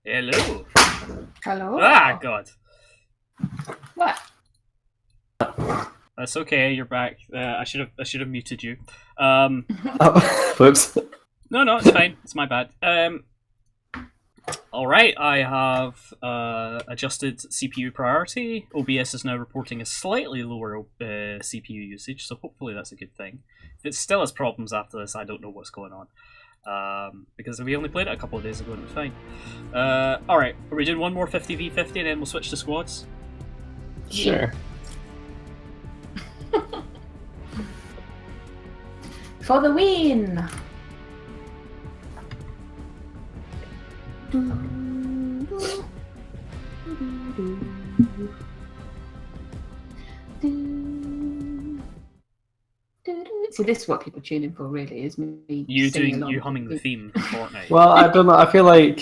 Hello. Hello? Ah, God. What? That's okay. You're back. I should have muted you. Oh, whoops. No, it's fine. It's my bad. All right. I have adjusted CPU priority. OBS is now reporting a slightly lower CPU usage, so hopefully that's a good thing. If it still has problems after this, I don't know what's going on. Because we only played it a couple of days ago and it was fine. Alright, are we doing one more 50v50 and then we'll switch to squads? Sure. For the win! See, this is what people tune in for, really, is me You humming the theme for Fortnite. Well, I don't know. I feel like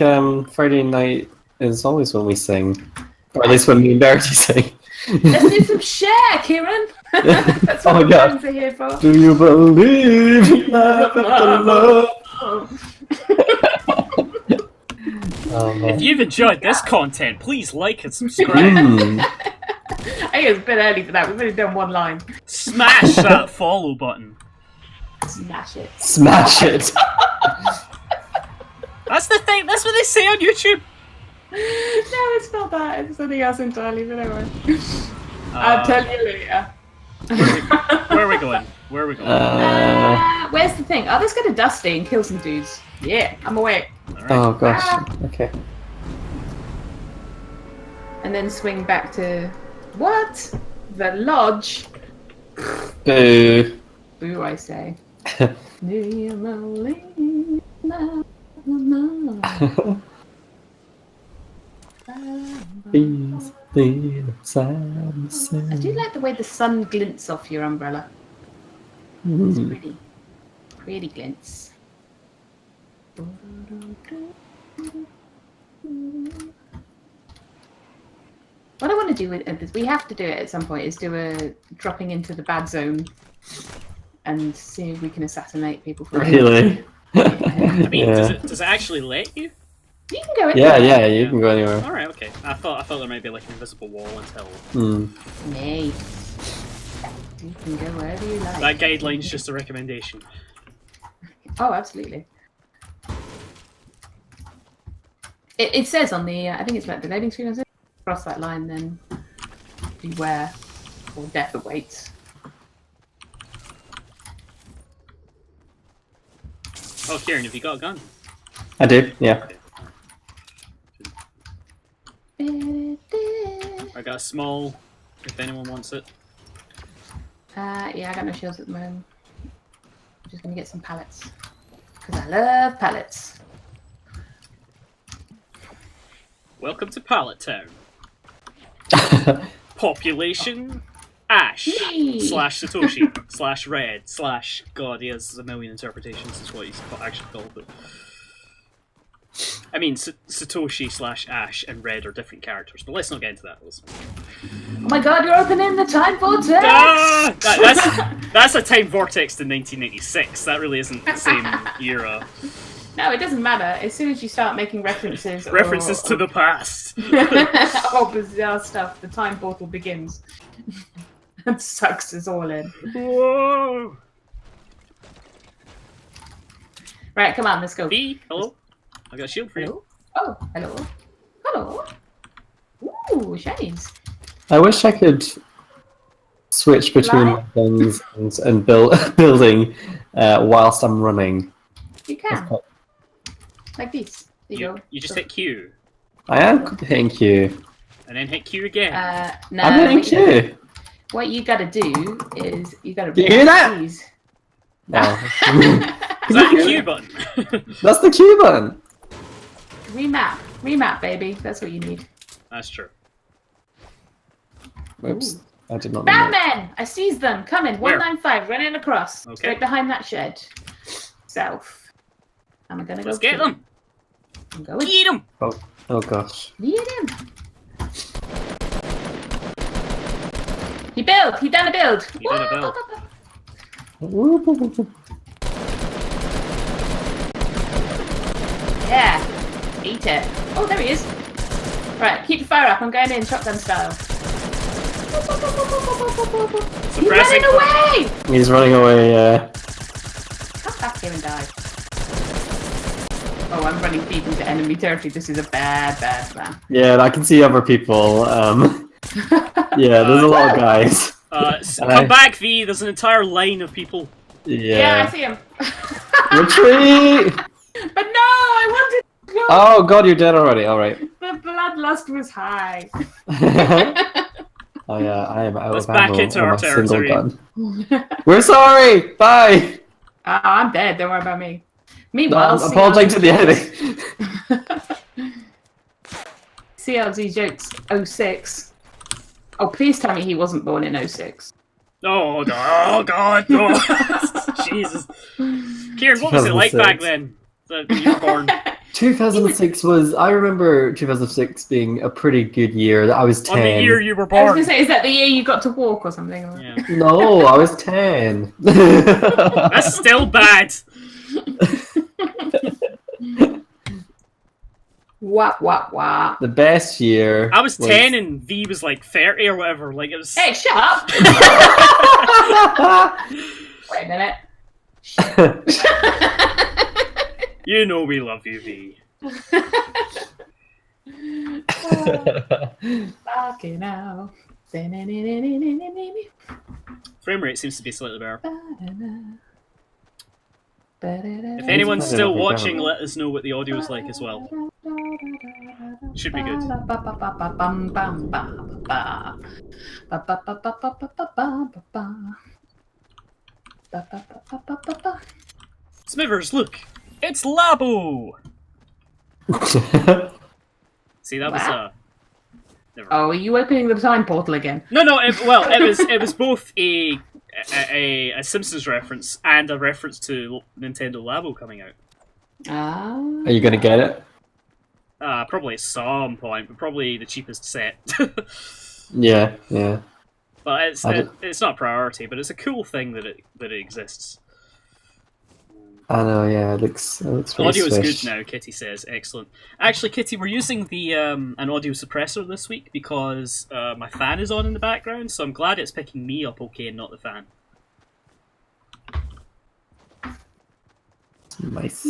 Friday night is always when we sing. Or at least when me and Verity sing. Let's do some share, Kieran! That's what Oh my God. friends are here for. Do you believe in love after love? Oh, man. If you've enjoyed this content, please like and subscribe. I think it's a bit early for that. We've only done one line. Smash that follow button. Smash it. Smash it. That's the thing. That's what they say on YouTube. No, it's not that. It's something else entirely, but anyway. I'll tell you later. Where are we going? Where are we going? Where's the thing? Oh, let's go to Dusty and kill some dudes. Yeah, I'm away. Alright. Oh gosh. Okay. And then swing back to... What? The lodge? Boo. Boo, I say. Please, please, I do like the way the sun glints off your umbrella. It's pretty. Pretty glints. What I want to do with this, we have to do it at some point, is do a dropping into the bad zone and see if we can assassinate people from Really? I mean, Yeah. does it actually let you? You can go in Yeah, there. yeah, you can go anywhere. Alright, okay. I thought there might be like an invisible wall until... Nay. You can go wherever you like. That guideline's just a recommendation. Oh, absolutely. It says on the, I think it's like the loading screen, or something. Cross that line, then beware, or death awaits. Oh, Kieran, have you got a gun? I do, yeah. I got a small, if anyone wants it. Yeah, I got no shields at the moment. I'm just gonna get some pallets. Because I love pallets. Welcome to Pallet Town. Population Ash Yay. / Satoshi / Red / God, he has a million interpretations. Is what he's actually called. But I mean, Satoshi / Ash and Red are different characters. But let's not get into that. Oh my god, you're opening the time vortex! Ah! That's a time vortex to 1996. That really isn't the same era. No, it doesn't matter. As soon as you start making references To the past. or bizarre stuff, the time portal begins. And sucks us all in. Whoa! Right, come on, let's go. B, hello. I got a shield for you. Hello? Oh, hello. Hello. Ooh, shinies. I wish I could switch between Right. things and building whilst I'm running. You can. Like this. There you go. You just hit Q, I am hitting Q. and then hit Q again. No, I'm hitting Q. what you gotta do is you gotta You hear that? these. Oh. Is that the Q button? That's the Q button. Remap, baby. That's what you need. That's true. Whoops. Ooh. I did not know. Batman! I seized them. Coming. Where? 195. Running across. Okay. Straight behind that shed. South. Am I gonna go? Let's get them. I'm going. Get them. Oh gosh. Get him. He built. He done a build. He done a build. Yeah. Eat it. Oh, there he is. Right, keep the fire up. I'm going in shotgun style. He's running away! He's running away, yeah. Come back here and die. Oh, I'm running deep into enemy territory. This is a bad plan. Yeah, I can see other people. Yeah, there's a lot of guys. Come back, V. There's an entire line of people. Yeah, I see him. Retreat! But no, I wanted to go. Oh god, you're dead already. Alright. The bloodlust was high. Oh yeah, I am out Let's of ammo back into on our my single territory. gun. We're sorry! Bye! I'm dead, don't worry about me. Meanwhile, I'm apologizing to the enemy. CLZ jokes 06. Oh, please tell me he wasn't born in 06. Oh god, no. Jesus. Kieran, what was it like back then? When you were born? 2006 was... I remember 2006 being a pretty good year. I was 10. On the year you were I was born. going to say, is that the year you got to walk or something? Yeah. No, I was 10. That's still bad. Wah. The best year. I was 10 and V was like 30 or whatever. Like it was. Hey, shut up! Wait a minute. You know we love you, V. Fucking hell. Frame rate seems to be slightly better. If If anyone's still watching, let us know what the audio is like as well. Should be good. Smithers, look! It's Labo! See, that was never mind. Oh, are you opening the time portal again? No, it was both a Simpsons reference and a reference to Nintendo Labo coming out. Ah. Are you gonna get it? Probably at some point, but probably the cheapest set. Yeah. But it's not a priority, but it's a cool thing that it exists. I know, yeah, it looks very Audio is swish. good now, Kitty says. Excellent. Actually, Kitty, we're using the an audio suppressor this week because my fan is on in the background, so I'm glad it's picking me up okay and not the fan. Nice.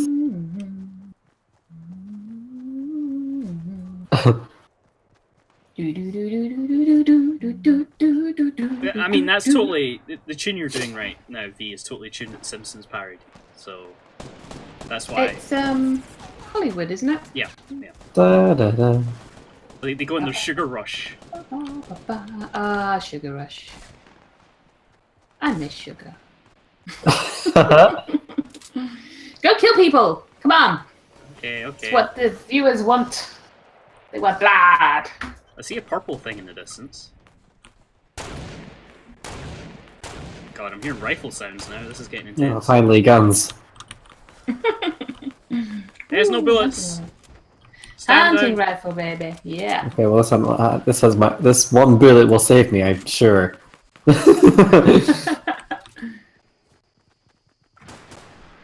I mean, that's totally... The tune you're doing right now, V, is totally tuned at Simpsons parody. So, that's why... It's, Hollywood, isn't it? Yeah. Da, da, da. They go in their sugar rush. Ah, Sugar Rush. I miss sugar. Go kill people! Come on! Okay. It's what the viewers want. They want blood. I see a purple thing in the distance. God, I'm hearing rifle sounds now. This is getting Oh, intense. finally, guns. There's no bullets. Stand Hunting down. rifle, baby. Yeah. Okay, well, this one bullet will save me, I'm sure.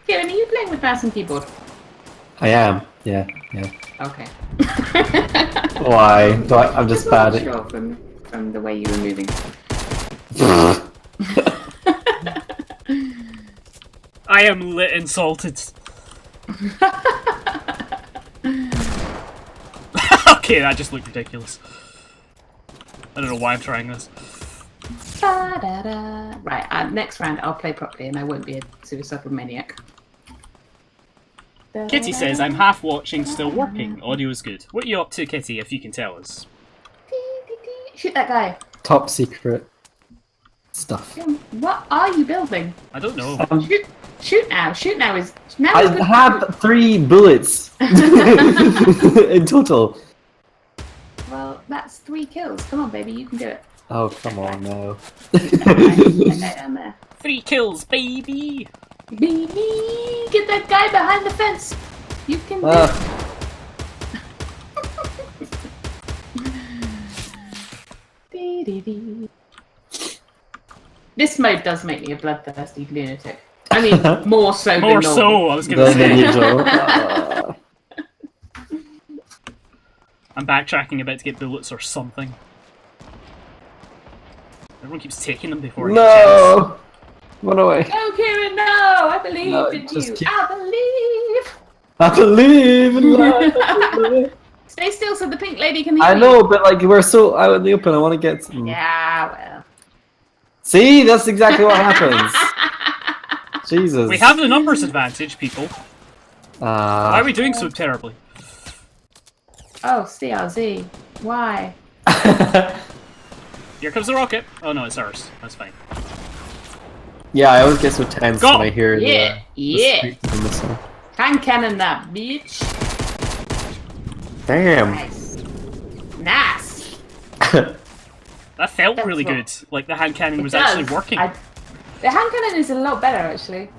Kieran, are you playing with mouse and keyboard? I am, yeah. Okay. Why? I'm just bad at... Sure from the way you were moving. I am lit insulted. Okay, that just looked ridiculous. I don't know why I'm trying this. Ba-da-da. Right, next round I'll play properly and I won't be a suicidal maniac. Kitty says, I'm half watching, still working. Audio is good. What are you up to, Kitty, if you can tell us? Shoot that guy. Top secret stuff. What are you building? I don't know. Shoot now. Shoot now is now. I is good have 3 bullets in total. Well, that's 3 kills. Come on, baby, you can do it. Oh, come on now. Okay, I'm there. 3 kills, baby! Baby, get that guy behind the fence. You can do it. Dee-dee-dee. This mode does make me a bloodthirsty lunatic. I mean, more so than More normal. so, I was gonna Than say. usual. I'm backtracking a bit to get bullets or something. Everyone keeps taking them before I get a chance. No! Run away. No, Kieran, no! I believe No, in just you. keep- I believe. I believe in life. Stay still so the pink lady can hear I you. know, but like we're so out in the open. I want to get. Yeah, well. See, that's exactly what happens. Jesus. We have the numbers advantage, people. Why are we doing so terribly? Oh, CRZ. Why? Here comes the rocket. Oh no, it's ours. That's fine. Yeah, I always get so tense Go! when I hear Yeah, the yeah. squeaks and the sound. Hand cannon that, bitch. Damn. Nice. Nice. That felt That's really what- good. Like the hand cannon was It actually does. working. The hand cannon is a lot better, actually.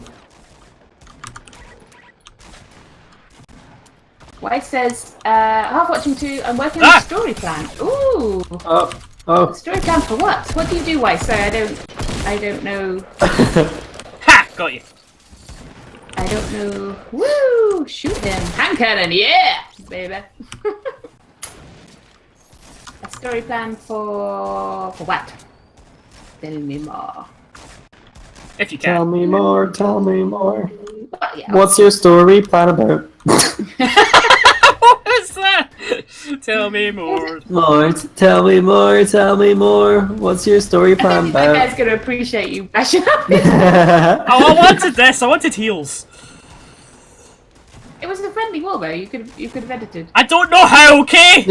White says, half watching 2, I'm working on Ah! a story plan. Ooh! Oh. Story plan for what? What do you do, White? Sorry, I don't know. Ha! Got you. I don't know. Woo! Shoot him. Hand cannon, yeah! Baby. A story plan for what? Tell me more. If you Tell can. me more. Tell me more. Oh, yeah. What's your story plan about? What was that? Tell me more. More. Tell me more. Tell me more. What's your story I plan think that guy's about? gonna appreciate you bashing up. Oh, I wanted this. I wanted heals. It was a friendly wall though. You could have edited. I don't know how. Okay.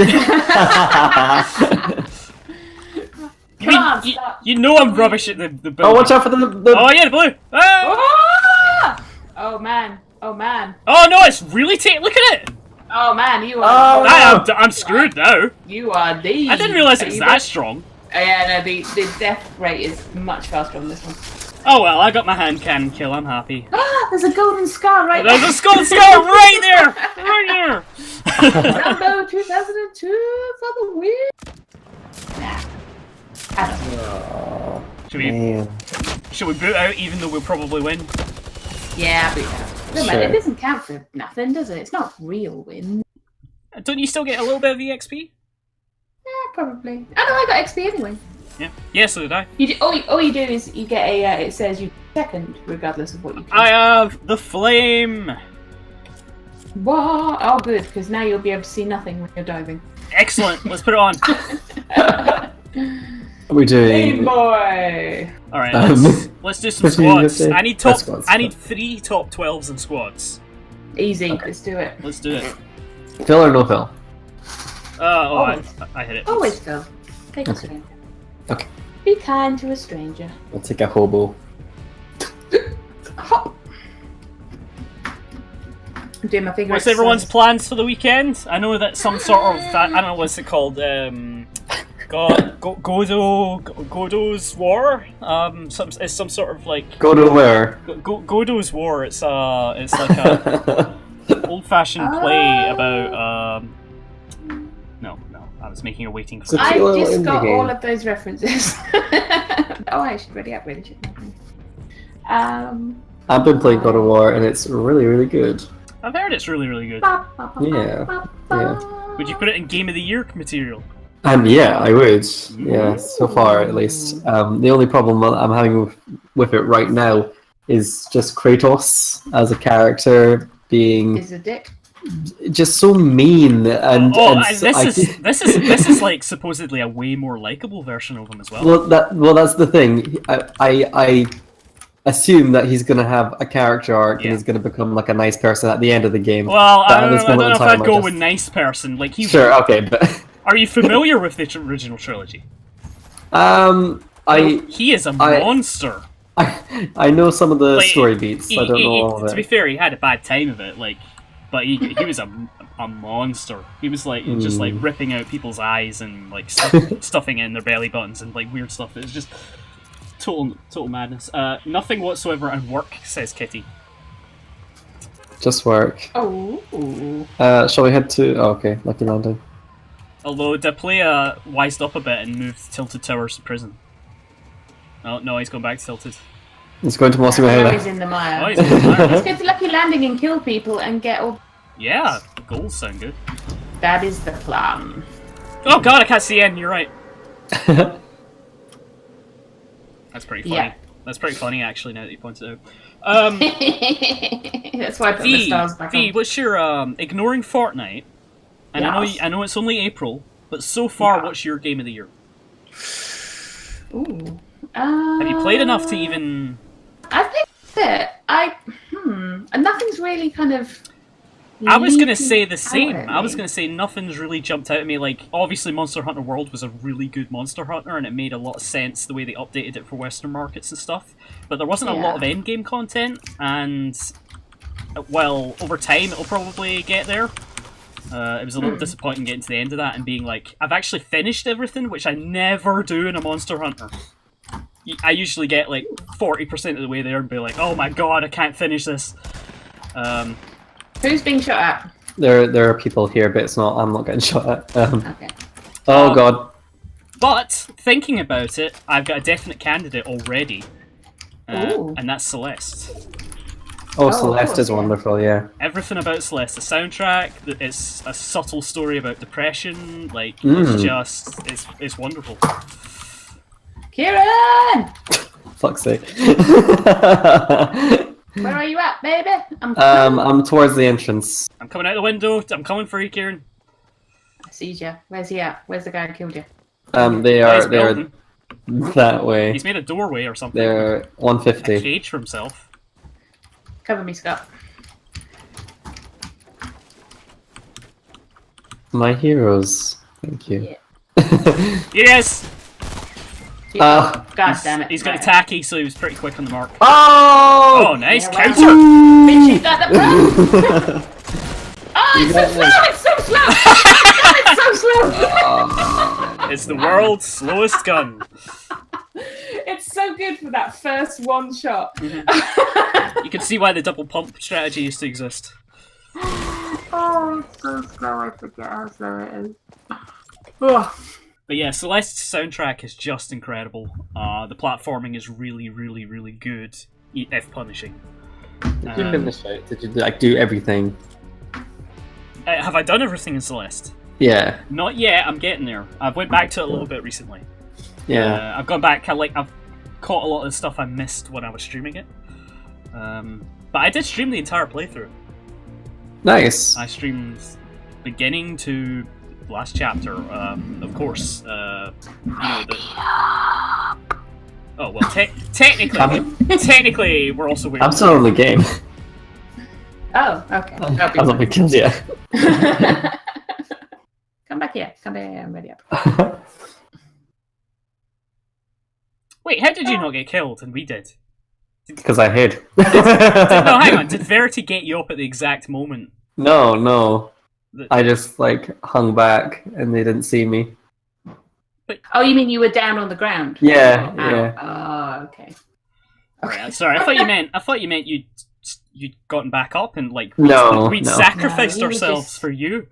Come on, you, stop. you know I'm rubbish at the building. Oh, watch out for the. Oh yeah, the blue. Ah! Ah! Oh man. Oh man. Oh no, it's really Look at it. Oh man. You are. Oh. I'm screwed now. You are the. I didn't realize it was You that bet- strong. Yeah, no. The death rate is much faster on this one. Oh well, I got my hand cannon kill. I'm happy. Ah, there's a golden scar right There's there. a skull scar right there. Right there. Rambo 2002 for the win. Oh, Should we man. boot out even though we'll probably win? Yeah, but no, man, Sure. it doesn't count for nothing, does it? It's not real win. Don't you still get a little bit of EXP? Yeah, probably. Oh no, I got XP anyway. Yeah. Yeah, so did I. All you do is you get a. It says you second regardless of what you. I have the flame. Wow! Oh, good, because now you'll be able to see nothing when you're diving. Excellent. Let's put it on. What are we Hey doing? boy! All right. Um, Let's do some what do you squads. say? I need top. Squads, I need 3 top 12s in squads. Easy, let's do it. Let's do it. Phil or no Phil? I hit it. Always go. Take a Okay. stranger. Okay. Be kind to a stranger. We'll take a hobo. Hop. I'm doing my finger What's exercise. everyone's plans for the weekend? I know that some sort of I don't know what's it called. Godo's War. It's some sort of like Go to where? Godo's War. It's like a old-fashioned play about No, I was making a waiting for. So- I Little just indie got game. all of those references. Oh, I should really upgrade it. I've been playing God of War and it's really, really good. I've heard it's really, really good. Yeah, Would you put it in Game of the Year material? Yeah, I would. Yeah, so far at least. The only problem I'm having with it right now is just Kratos as a character being Is a dick. just so mean and. This is like supposedly a way more likable version of him as well. Well, that's the thing. I assume that he's gonna have a character arc Yeah. and he's gonna become like a nice person at the end of the game. Well, But I at don't this know moment in if time, I'd I go just- with nice person. Like he. Sure, okay, but Are you familiar with the original trilogy? He is a monster. I know some of the Like, story beats. I don't know all of To be it. fair, he had a bad time of it. Like, but he was a monster. He was like just like ripping out people's eyes and like stuffing it in their belly buttons and like weird stuff. It was just total madness. Nothing whatsoever at work, says Kitty. Just work. Oh. Shall we head to? Oh, okay, Lucky Landing. Although Deplaya wised up a bit and moved Tilted Towers to prison. Oh no, he's gone back to Tilted. Let's go into Mossy Now Mahela. he's in the mire. Oh, he's in the mire. Let's go to Lucky Landing and kill people and get all. Yeah, goals sound good. That is the plan. Oh god, I can't see N. You're right. That's pretty funny. Yeah. That's pretty funny, actually. Now that you pointed out. That's why I put the stars back V, on. what's your ignoring Fortnite? And Yes. I know it's only April, but so far, Yeah. what's your game of the year? Ooh. Have you played enough to even? I've played it. And nothing's really kind of. I was gonna leaping say the out same. at I was me. gonna say nothing's really jumped out at me. Like, obviously, Monster Hunter World was a really good Monster Hunter, and it made a lot of sense the way they updated it for Western markets and stuff. But there wasn't a lot of endgame content, and well, over time it'll probably get there. It was a little disappointing getting to the end of that and being like, I've actually finished everything, which I never do in a Monster Hunter. I usually get like 40% of the way there and be like, oh my god, I can't finish this. Who's being shot at? There are people here, but it's not. I'm not getting shot at. Okay. Oh god. But, thinking about it, I've got a definite candidate already. Ooh. And that's Celeste. Oh, of Celeste course, is yeah. wonderful. Yeah. Everything about Celeste, the soundtrack, it's a subtle story about depression, like, it's just, it's wonderful. Kieran! Fuck's sake. Where are you at, baby? I'm towards the entrance. I'm coming out the window, I'm coming for you, Kieran. I see you. Where's he at? Where's the guy who killed you? They He's are building. that way. He's made a doorway or something. They're A 150. cage for himself. Cover me, Scott. My heroes. Thank you. Yes! Oh. God damn it. He's got Right. a tacky, so he was pretty quick on the mark. Oh! Oh, nice Yeah, well counter! Bitch, you got the plan! Oh, it's so slow! It's so slow! It's so slow! It's the world's slowest gun. It's so good for that first one shot. You can see why the double pump strategy used to exist. Oh, it's so slow. I forget how slow it is. Oh. But yeah, Celeste's soundtrack is just incredible. The platforming is really, really, really good, if punishing. Did you finish it? Did you like do everything? Have I done everything in Celeste? Yeah. Not yet. I'm getting there. I've went back to it a little bit recently. Yeah. I've gone back. I've caught a lot of the stuff I missed when I was streaming it. But I did stream the entire playthrough. Nice. I streamed beginning to last chapter. Of course, you know the. Oh well, technically, we're also waiting. I'm still on the game. Oh, okay. I've not been killed yet. Come back here. Come back here. I'm ready up. Wait, how did you not get killed and we did? Because I hid. No, hang on. Did Verity get you up at the exact moment? No. that- I just like hung back and they didn't see me. Oh, you mean you were down on the ground? Yeah, Oh, yeah. Oh, okay. Right, sorry, I thought you meant you'd gotten back up and like No, we'd no. sacrificed No, you were ourselves just- for you.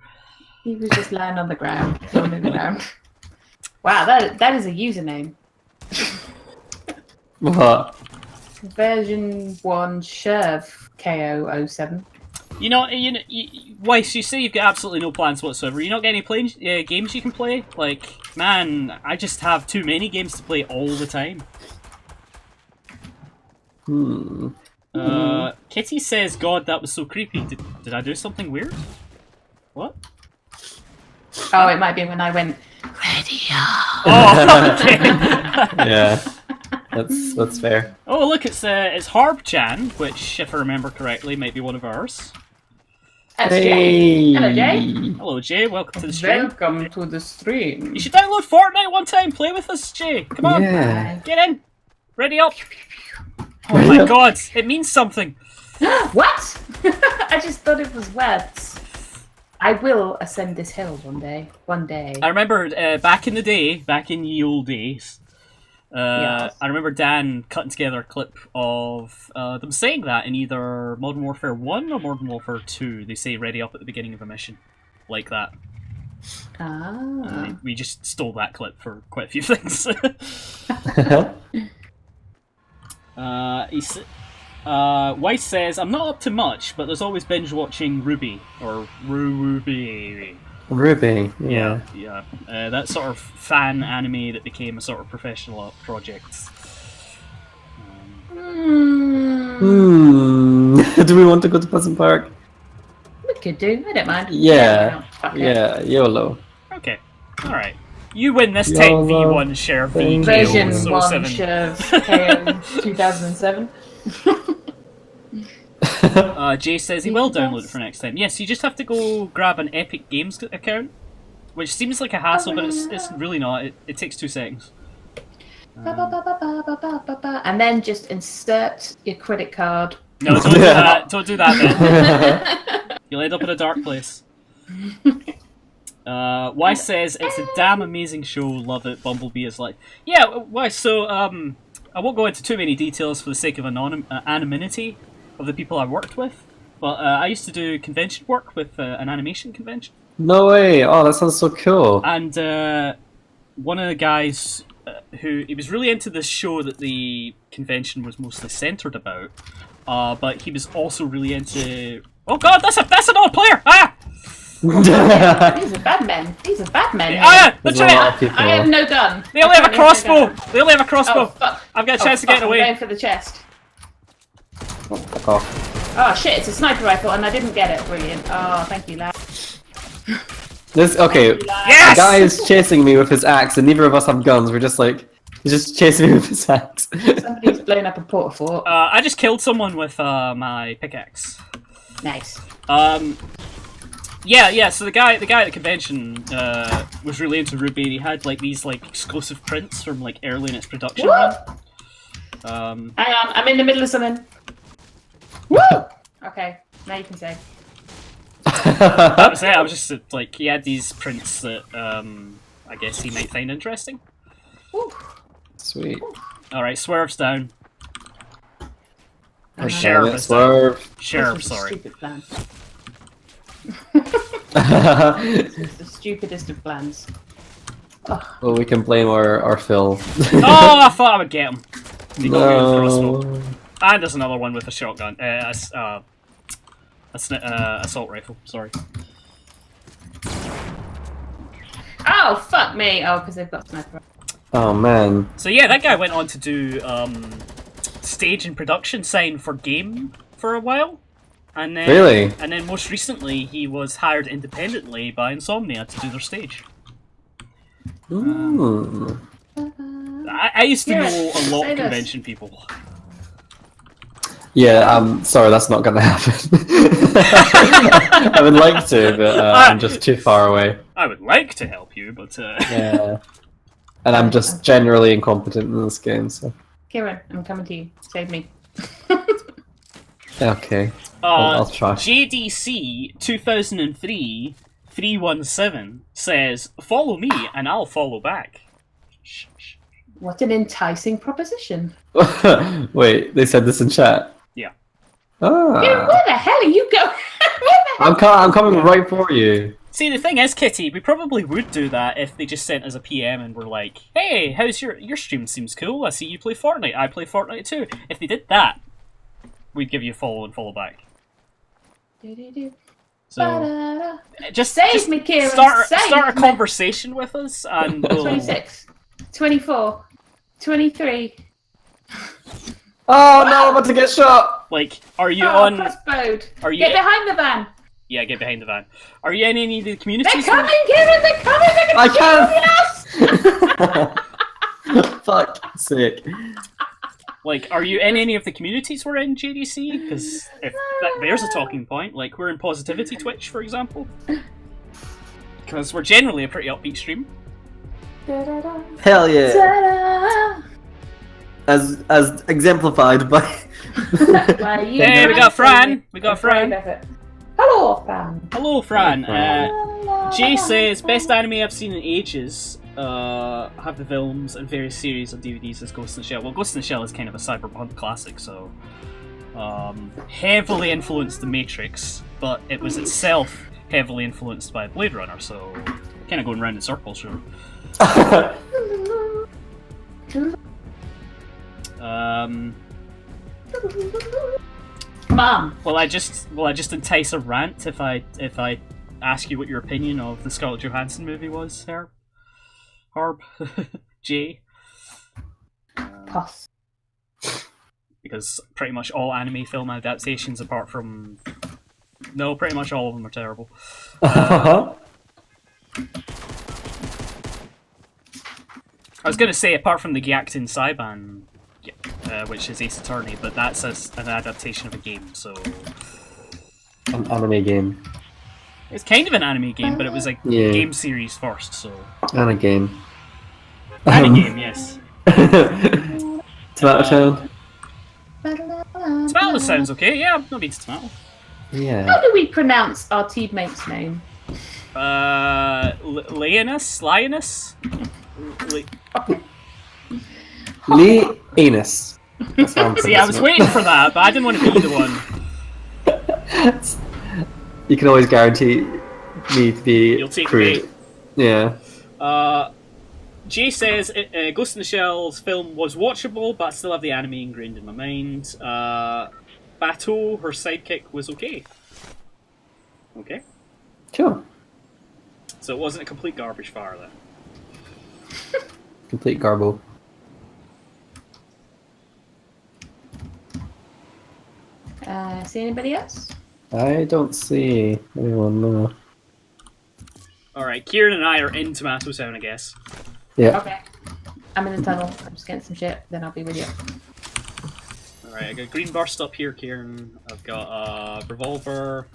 He was just lying on the ground, rolling around. Wow, that is a username. What? Version 1 Sherv KO07. Weiss, you say you've got absolutely no plans whatsoever. You not get any games you can play? Like, man, I just have too many games to play all the time. Kitty says, God, that was so creepy. Did I do something weird? What? Oh, it might be when I went, ready up. Oh, okay. Yeah. That's fair. Oh, look, it's Harb-chan, which, if I remember correctly, might be one of ours. That's Jay. Hello, Jay. Hello, Jay. Welcome to the stream. Welcome to the stream. You should download Fortnite one time. Play with us, Jay. Come on. Yeah. Get in. Ready up. Oh my god, it means something. What? I just thought it was words. I will ascend this hill one day. One day. I remember back in the day, back in ye old days, Yes. I remember Dan cutting together a clip of them saying that in either Modern Warfare 1 or Modern Warfare 2. They say ready up at the beginning of a mission. Like that. Ah. We just stole that clip for quite a few things. Weiss says, I'm not up to much, but there's always binge watching Ruby, or Ruby. Ruby. Yeah. Yeah. That sort of fan anime that became a sort of professional project. Do we want to go to Pleasant Park? We could do. I don't mind. Yeah. Fuck it. Yeah. YOLO. Okay. All right. You win this YOLO 10v1 share thing. v Version KO 1 07. of KO 2007. Jay says he will download it for next time. Yes, you just have to go grab an Epic Games account, which seems like a hassle, but it's really not. It takes 2 seconds. And then just insert your credit card. No, don't do that. Don't do that, then. You'll end up in a dark place. Y says it's a damn amazing show. Love it. Bumblebee is like, yeah. Why? So I won't go into too many details for the sake of anonymity of the people I worked with. But I used to do convention work with an animation convention. No way! Oh, that sounds so cool. And one of the guys who he was really into this show that the convention was mostly centered about, but he was also really into. Oh God, that's an old player! Ah! These are bad men. These are bad men. Ah! There's a lot of people. I have no gun. They only have a I currently crossbow. no gun. They only have a crossbow. Oh, fuck. I've got a chance to get I'm away. going for the chest. Oh, fuck off. Oh shit, it's a sniper rifle and I didn't get it. Brilliant. Oh, thank you, lad. Okay. Yes! The guy is chasing me with his axe, and neither of us have guns. We're just like, he's just chasing me with his axe. Somebody's blown up a porta fort. I just killed someone with my pickaxe. Nice. Yeah. So the guy at the convention was really into Ruby. And he had like these like exclusive prints from like early in its production run. Hang on, I'm in the middle of something. Woo! Okay, now you can say. That was it. I was just like, he had these prints that I guess he might find interesting. Woo. Sweet. All right, swerves down. Or Okay, sheriff is down. Swerve. Sheriff, This was a sorry. Stupid plan. This is the stupidest of plans. Well, we can blame our Phil. Oh, I thought I would get him. He got me with a crossbow. No. And there's another one with a shotgun. Assault rifle. Sorry. Oh, fuck me! Oh, because they've got sniper. Oh man. So yeah, that guy went on to do stage and production sign for game for a while, and then Really? and then most recently he was hired independently by Insomnia to do their stage. Mm. I used to Here, know a lot say of this. convention people. Yeah, sorry, that's not gonna happen. I would like to, but I'm just too far away. I would like to help you, but Yeah. And I'm just generally incompetent in this game, so. Kieran, I'm coming to you. Save me. Okay. I'll try. JDC 2003 317 says, "Follow me and I'll follow back." Shh, shh. What an enticing proposition. Wait, they said this in chat. Yeah. Ah. Kieran, where the hell are you going? I'm coming right for you. See, the thing is, Kitty, we probably would do that if they just sent us a PM and were like, "Hey, how's your stream? Seems cool. I see you play Fortnite. I play Fortnite too." If they did that, we'd give you a follow and follow back. So Ba-da-da. just Save me, Kieran. start Save a me. conversation with us, and we'll... 26, 24, 23. Oh no, I'm about to get shot! Like, are you Oh, on? crossbowed. Are you? Get behind the van. Yeah, get behind the van. Are you in any of the They're communities? coming, Kieran. They're coming. They're I gonna can't! Fuck sake. Like, are you in any of the communities we're in, JDC? Because if there's a talking point, like we're in Positivity Twitch, for example. Because we're generally a pretty upbeat stream. Da-da-da. Hell yeah. Ta-da. As exemplified by. Why you Hey, we got Fran. We got Fran. Hello, Fran. Hello, Fran. Hi, Jay says, best anime I've seen in ages. Have the films and various series on DVDs as Ghost in the Shell. Well, Ghost in the Shell is kind of a cyberpunk classic, so heavily influenced The Matrix, but it was itself heavily influenced by Blade Runner, so kind of going round in circles, sure. Mom. Will I just entice a rant if I ask you what your opinion of the Scarlett Johansson movie was, Harb, Jay. Pass. Because pretty much all anime film adaptations, apart from pretty much all of them are terrible. I was going to say, apart from the Gyakuten Saiban, which is Ace Attorney, but that's an adaptation of a game, so... An anime game. It's kind of an anime game, but it was a game series first, so... And a game. And a game, yes. Tomato Town? Tomato sounds okay, yeah, I've not been to Tomato. Yeah. How do we pronounce our teammate's name? Lioness? Lee Anus. See, I was waiting for that, but I didn't want to be the one. You can always guarantee me to be You'll take crude. me. Yeah. Jay says Ghost in the Shell's film was watchable, but I still have the anime ingrained in my mind. Bateau, her sidekick, was okay. Okay. Cool. So it wasn't a complete garbage fire then. Complete garble. See anybody else? I don't see anyone, no. Alright, Kieran and I are in Tomato Town, I guess. Yeah. Okay. I'm in the tunnel. I'm just getting some shit. Then I'll be with you. Alright, I got a green burst up here, Kieran. I've got a revolver.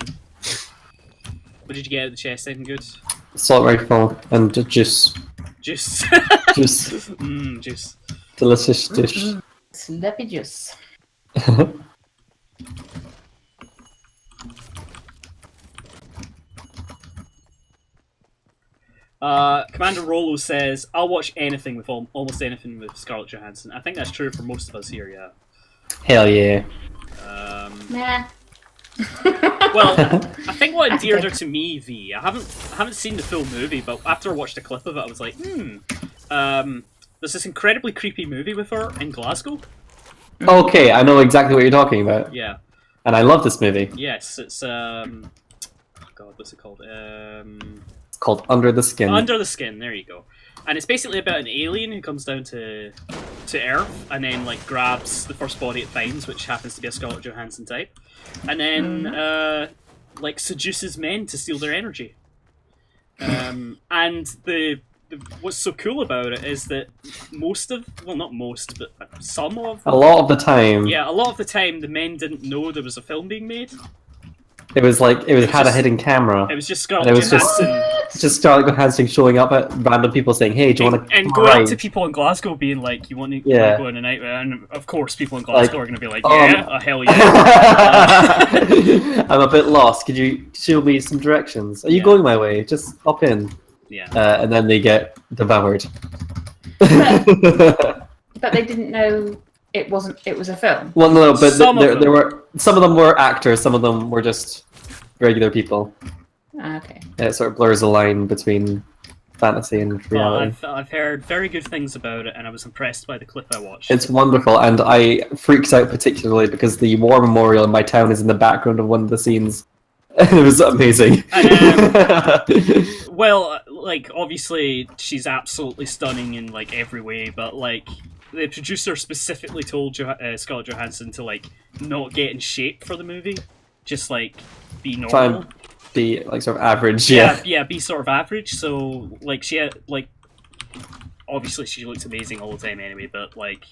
What did you get out of the chest? Anything good? Assault rifle and juice. Juice. Juice. Juice. Delicious dish. Slappy juice. Commander Rolo says, I'll watch anything with almost anything with Scarlett Johansson. I think that's true for most of us here, yeah. Hell yeah. Nah. Well, I think what endeared her to me, I haven't seen the full movie, but after I watched a clip of it, I was like, there's this incredibly creepy movie with her in Glasgow. Okay, I know exactly what you're talking about. Yeah. And I love this movie. Yes, it's oh god, what's it called? It's called Under the Skin. Under the Skin, there you go. And it's basically about an alien who comes down to Earth and then like grabs the first body it finds, which happens to be a Scarlett Johansson type, and then like seduces men to steal their energy. And what's so cool about it is that not most, but some of a lot of the time. Yeah, a lot of the time the men didn't know there was a film being made. It had a hidden camera. It was just Scarlett Johansson. Just Scarlett Johansson showing up at random people saying, "Hey, do you want to?" And go out to people in Glasgow, being like, "You want to go on a night?" And of course, people in Glasgow are going to be like, "Yeah, hell yeah." I'm a bit lost. Could you show me some directions? Are you going my way? Just hop in. Yeah. And then they get devoured. But they didn't know it was a film. Well, no, but there were some of them were actors, some of them were just regular people. Okay. It sort of blurs the line between fantasy and reality. Well, I've heard very good things about it, and I was impressed by the clip I watched. It's wonderful, and I freaked out particularly because the war memorial in my town is in the background of one of the scenes. It was amazing. And, well, like, obviously, she's absolutely stunning in, like, every way, but, like, the producer specifically told Scarlett Johansson to, like, not get in shape for the movie. Just, like, be normal. Try and be, like, sort of average, Yeah, be sort of average, so, like, she had, like, obviously she looks amazing all the time anyway, but, like,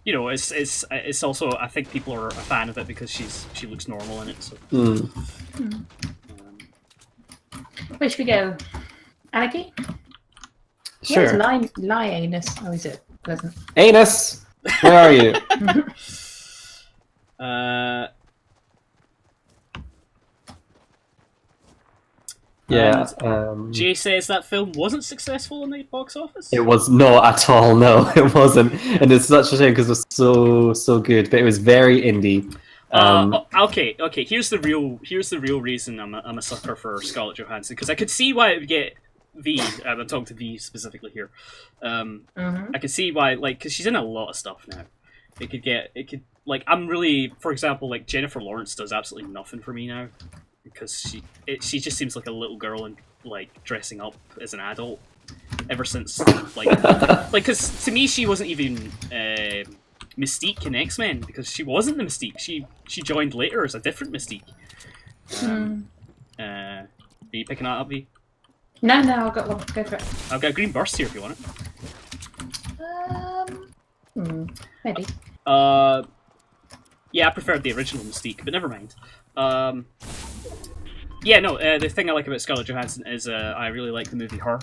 you know, it's also, I think people are a fan of it because she looks normal in it, so. Where should we go? Anarchy? Sure. Where's Lioness? Oh, is it Pleasant? Anus! Where are you? Jay says that film wasn't successful in the box office. It was not at all. No, it wasn't, and it's such a shame because it was so good, but it was very indie. Okay. Here's the real reason I'm a sucker for Scarlett Johansson, because I could see why it would get V. I'm talking to V specifically here. I could see why, like, because she's in a lot of stuff now. It could like, I'm really, for example, like Jennifer Lawrence does absolutely nothing for me now. because she just seems like a little girl and like dressing up as an adult ever since like because to me she wasn't even Mystique in X-Men because she wasn't the Mystique. She joined later as a different Mystique. Are you picking that up, V? No, I've got one. Go for it. I've got a green burst here if you want it. Maybe. Yeah, I preferred the original Mystique, but never mind. Yeah, no, the thing I like about Scarlett Johansson is I really like the movie Her.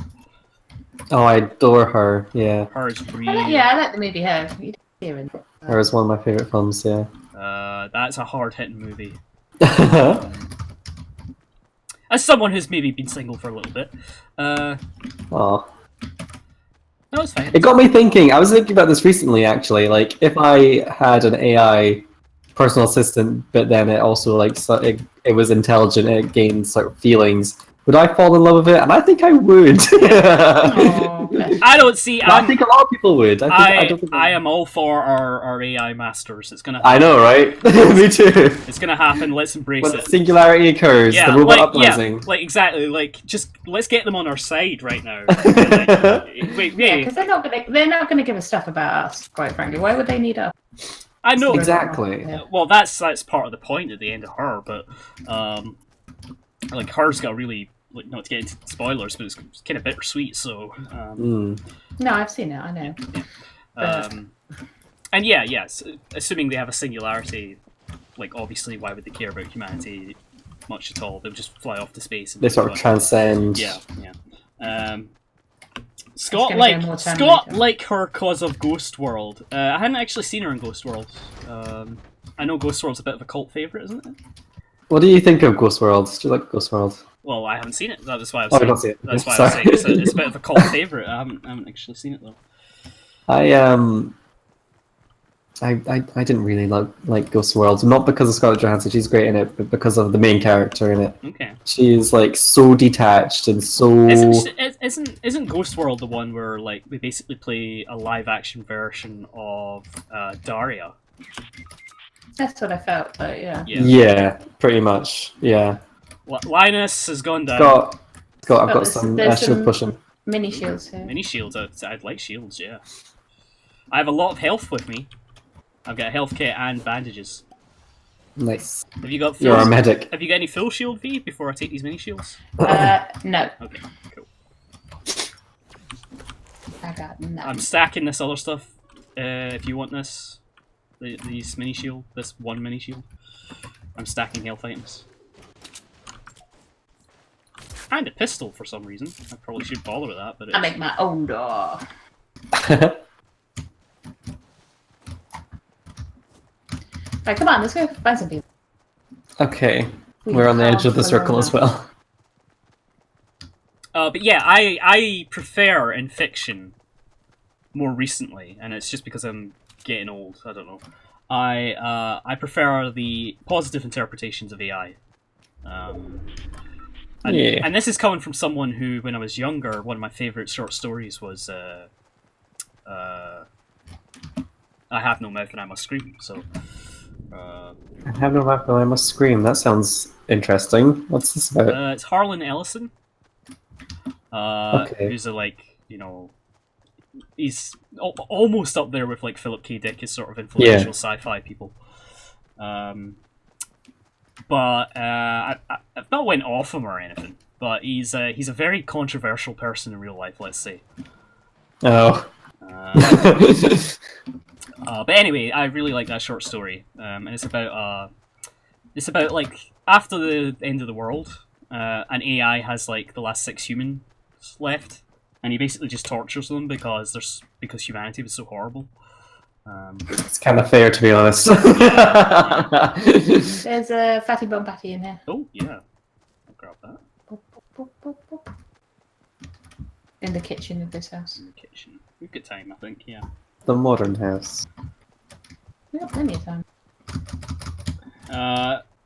Oh, I adore her. Yeah, Her is really... I like the movie Her. You didn't hear it. her is one of my favorite films. Yeah. That's a hard-hitting movie. As someone who's maybe been single for a little bit. Oh. No, it's fine. It got me thinking. I was thinking about this recently, actually. Like, if I had an AI personal assistant, but then it also like it was intelligent, it gained sort of feelings. Would I fall in love with it? And I think I would. I don't see. I think a lot of people would. I am all for our AI masters. It's gonna happen. I know, right? Me too. It's gonna happen. Let's embrace when it. the singularity occurs, the robot uprising. Yeah, like exactly. Like just let's get them on our side right now. Wait, yeah, because they're not gonna give a stuff about us. Quite frankly, why would they need us? I know exactly. Well, that's part of the point at the end of Her, but like Her's got really. Like, not to get into spoilers, but it's kind of bittersweet. So, no, I've seen it. I know. And yes, assuming they have a singularity, like obviously, why would they care about humanity much at all? They'll just fly off to space. And they sort of transcend. Yeah. Scott like her cause of Ghost World. I hadn't actually seen her in Ghost World. I know Ghost World's a bit of a cult favorite, isn't it? What do you think of Ghost World? Do you like Ghost World? Well, I haven't seen it. That's why I was Oh, saying. you don't see it. That's why I was saying it's a bit of a cult favorite. I haven't actually seen it though. I didn't really like Ghost World, not because of Scarlett Johansson, she's great in it, but because of the main character in it. Okay. She's like so detached and so. Isn't Ghost World the one where like we basically play a live action version of Daria? That's what I felt, but yeah. Yeah, pretty much. Yeah. Linus has gone down. Scott, I've got some shield pushing. Mini shields here. Mini shields. I'd like shields. Yeah. I have a lot of health with me. I've got a health kit and bandages. Nice. Have you got? You're a medic. Have you got any full shield V before I take these mini shields? No. Okay, cool. I got none. I'm stacking this other stuff. If you want this, these mini shield, this one mini shield. I'm stacking health items. And a pistol for some reason. I probably should bother with that, but I make my own door. Right, come on, let's go find some people. Okay, we're on the edge of the circle as well. But yeah, I prefer in fiction more recently, and it's just because I'm getting old. I don't know. I prefer the positive interpretations of AI. And this is coming from someone who, when I was younger, one of my favourite short stories was I have no mouth and I must scream. So I have no mouth and I must scream. That sounds interesting. What's this about? It's Harlan Ellison. Okay. Who's he's almost up there with like Philip K. Dick as sort of influential sci-fi people. But I've not went off him or anything. But he's a very controversial person in real life, let's say. Oh. But anyway, I really like that short story, and it's about like after the end of the world, an AI has like the last 6 humans left, and he basically just tortures them because humanity was so horrible. It's kind of fair, to be honest. There's a fatty bum patty in here. Oh yeah, I'll grab that. In the kitchen of this house. In the kitchen. We've got time, I think. Yeah. The modern house. We got plenty of time.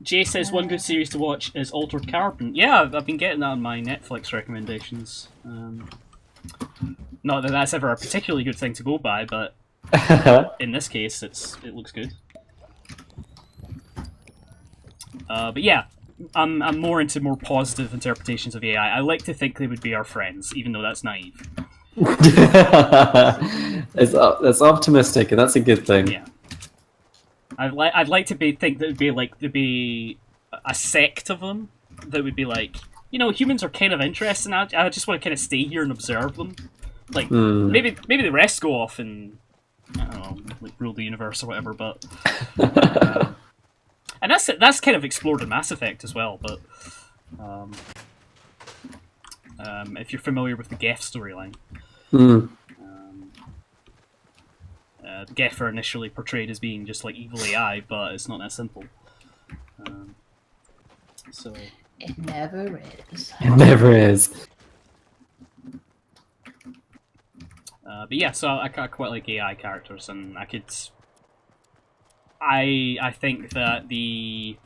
Jay says one good series to watch is Altered Carbon. Yeah, I've been getting that on my Netflix recommendations. Not that that's ever a particularly good thing to go by, but in this case, it looks good. But yeah, I'm more into more positive interpretations of AI. I like to think they would be our friends, even though that's naive. It's optimistic, and that's a good thing. Yeah. I'd like to think that there'd be a sect of them that would be like, humans are kind of interesting. I just want to kind of stay here and observe them. Like maybe the rest go off and I don't know, like rule the universe or whatever. But and that's kind of explored in Mass Effect as well. But if you're familiar with the Geth storyline. The Geth are initially portrayed as being just like evil AI, but it's not that simple. So It never is. It never is. But yeah, so I quite like AI characters, and I think that the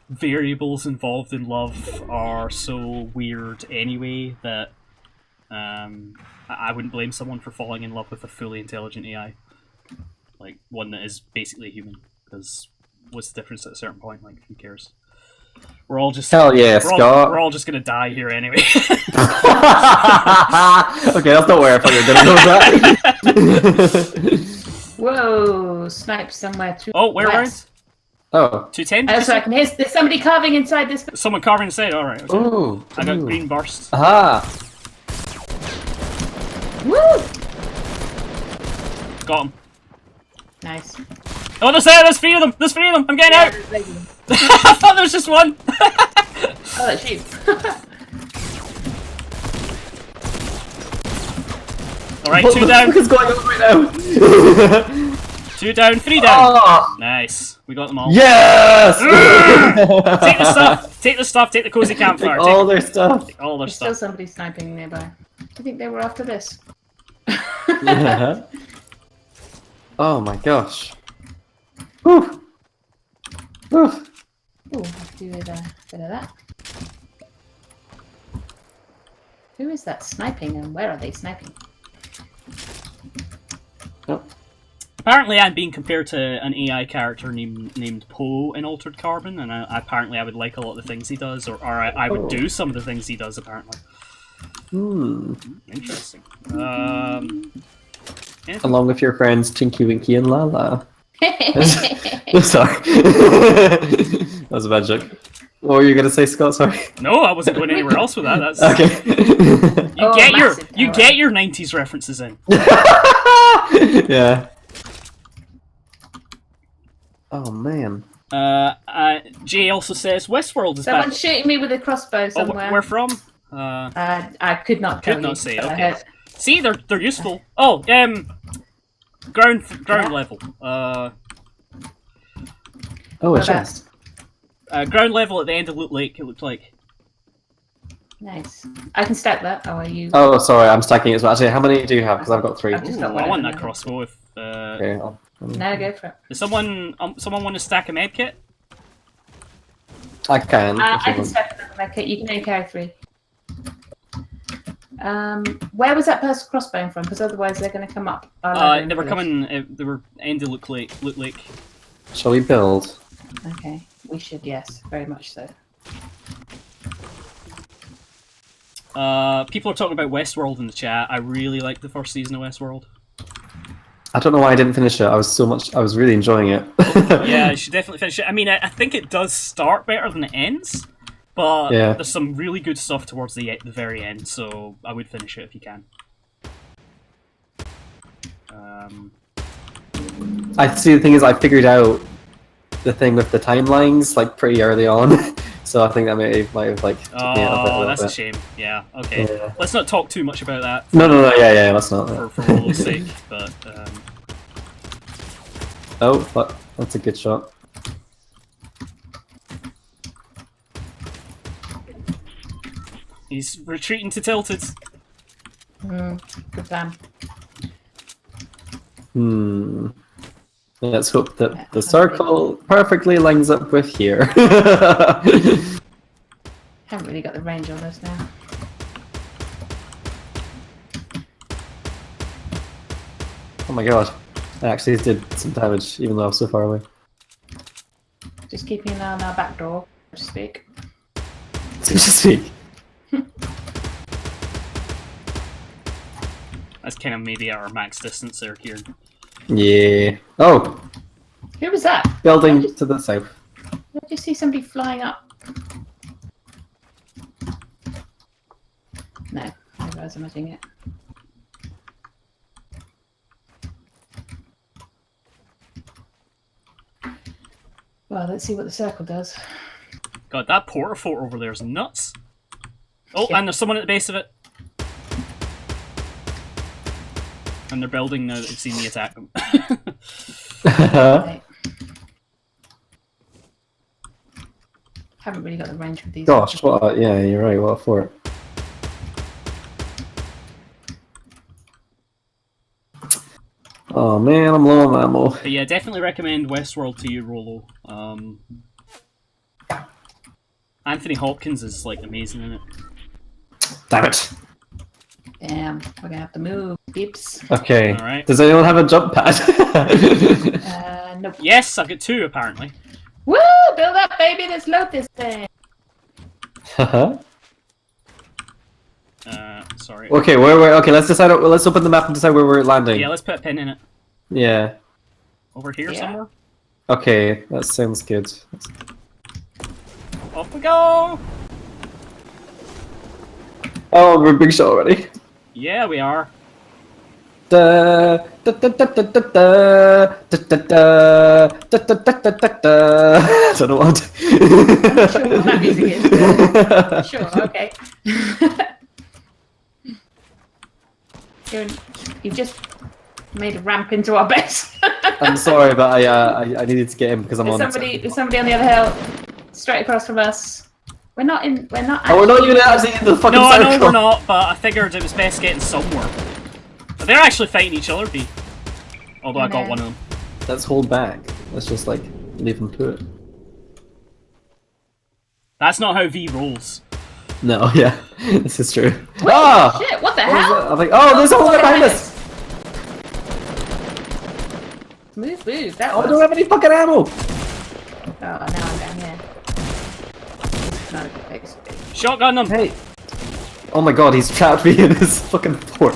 variables involved in love are so weird anyway that I wouldn't blame someone for falling in love with a fully intelligent AI. Like, one that is basically a human, because what's the difference at a certain point? Like, who cares? We're all just... Hell yeah, Scott! We're all just gonna die here anyway. Okay, that's not where I thought you were gonna go with that. Whoa, snipe somewhere too. Oh, where west. Oh. 210? Oh, so I can hear there's somebody carving inside this. Someone carving inside, alright. Okay. Ooh. I got green burst. Aha! Woo! Got him. Nice. Oh, there's three of them! There's three of them! I'm getting out! I thought there was just one! Oh, that's you. Alright, 2 down. What is going on right now? 2 down, 3 down. Oh, Nice. We got them all. yes! Take the stuff! Take the stuff, take the cozy campfire. Take all their stuff. All their There's still stuff. somebody sniping nearby. Do you think they were after this? Yeah. Oh my gosh. Whew. Whew. Oh, I could do with a bit of that. Who is that sniping and where are they sniping? Oh. Apparently I'm being compared to an AI character named Poe in Altered Carbon, and apparently I would like a lot of the things he does, or I would do some of the things he does, apparently. Interesting. Along with your friends Tinky Winky and Lala. Oh, Sorry. That was a bad joke. What were you gonna say, Scott? Sorry. No, I wasn't going anywhere else with that. That's Okay. you get your 90s references in. Yeah. Oh man. Jay also says Westworld is back. Someone's shooting me with a crossbow somewhere. Where from? I could not tell Could you. not say. but I Okay. heard- See, they're useful. Oh, ground level. Oh, a Whereabouts? chest. Ground level at the end of Loot Lake. It looked like. Nice. I can stack that. Oh, are you? Oh, sorry, I'm stacking it as well. Actually, how many do you have? Because I've got 3. I've just Ooh, got one I want at the that moment. crossbow. If Okay, No, go for it. does someone want to stack a med kit? I can. I if you can want. stack another med kit. You can only carry 3. Where was that person crossbowing from? Because otherwise they're going to come up. They were coming. They were end of Loot Lake. Shall we build? Okay, we should. Yes, very much so. People are talking about Westworld in the chat. I really liked the first season of Westworld. I don't know why I didn't finish it. I was really enjoying it. Yeah, you should definitely finish it. I mean, I think it does start better than it ends, but Yeah. there's some really good stuff towards the very end, so I would finish it if you can. I see. The thing is, I figured out the thing with the timelines like pretty early on, so I think that might have like took me out of it a Oh, little that's a bit. shame. Yeah, okay. Yeah. Let's not talk too much about that No, yeah, that's not. for Rolo's sake, but Oh, fuck. That's a good shot. he's retreating to Tilted. Good plan. Let's hope that the circle perfectly lines up with here. Haven't really got the range on those now. Oh my god. I actually did some damage, even though I was so far away. Just keeping an eye on our back door, so to speak. so to speak. That's kind of maybe our max distance there, Kieran. Yeah. Oh, Who was that? building to the south. Did I just see somebody flying up? No, maybe I was imagining it. Well, let's see what the circle does. God, that porter fort over there is nuts. Oh, Yeah. and there's someone at the base of it. And they're building now that they've seen me attack them. Right. Haven't really got the range with these. Gosh, what? Yeah, you're right. What for it? Oh man, I'm low on ammo. But yeah, definitely recommend Westworld to you, Rolo. Anthony Hopkins is like amazing in it. Damn it. Damn, we're gonna have to move, beeps. Okay. All right. Does anyone have a jump pad? Nope. Yes, I've got 2 apparently. Woo! Build up, baby. Let's load this thing. Sorry. Okay, okay, let's decide. Let's open the map and decide where we're landing. Yeah, let's put a pin in it. Yeah. Over here Yeah. somewhere. Okay, that sounds good. Off we go! Oh, we're big shot already. Yeah, we are. Da, da, da, da, da, da, da, da, da, da, da, da, da, da, da. I don't know what. I'm not sure what that music is. But sure, okay. You've just made a ramp into our base. I'm sorry, but I needed to get in because I'm on. There's somebody on the other hill, straight across from us. We're not in. We're not. Oh, we're not even actually in the fucking No, I know circle. we're not, but I figured it was best getting somewhere. But they're actually fighting each other, B. Although I got No. one of them. Let's hold back. Let's just like leave them to it. That's not how V rolls. No, yeah, this is true. Wait, Ah! shit! What the What was hell? that? I'm like, oh, there's a whole guy behind us. Move! That Oh, I was. don't have any fucking ammo. Oh, now I'm down here. Not a good place to be. Shotgun them! Hey. Oh my god, he's trapped me in this fucking fort.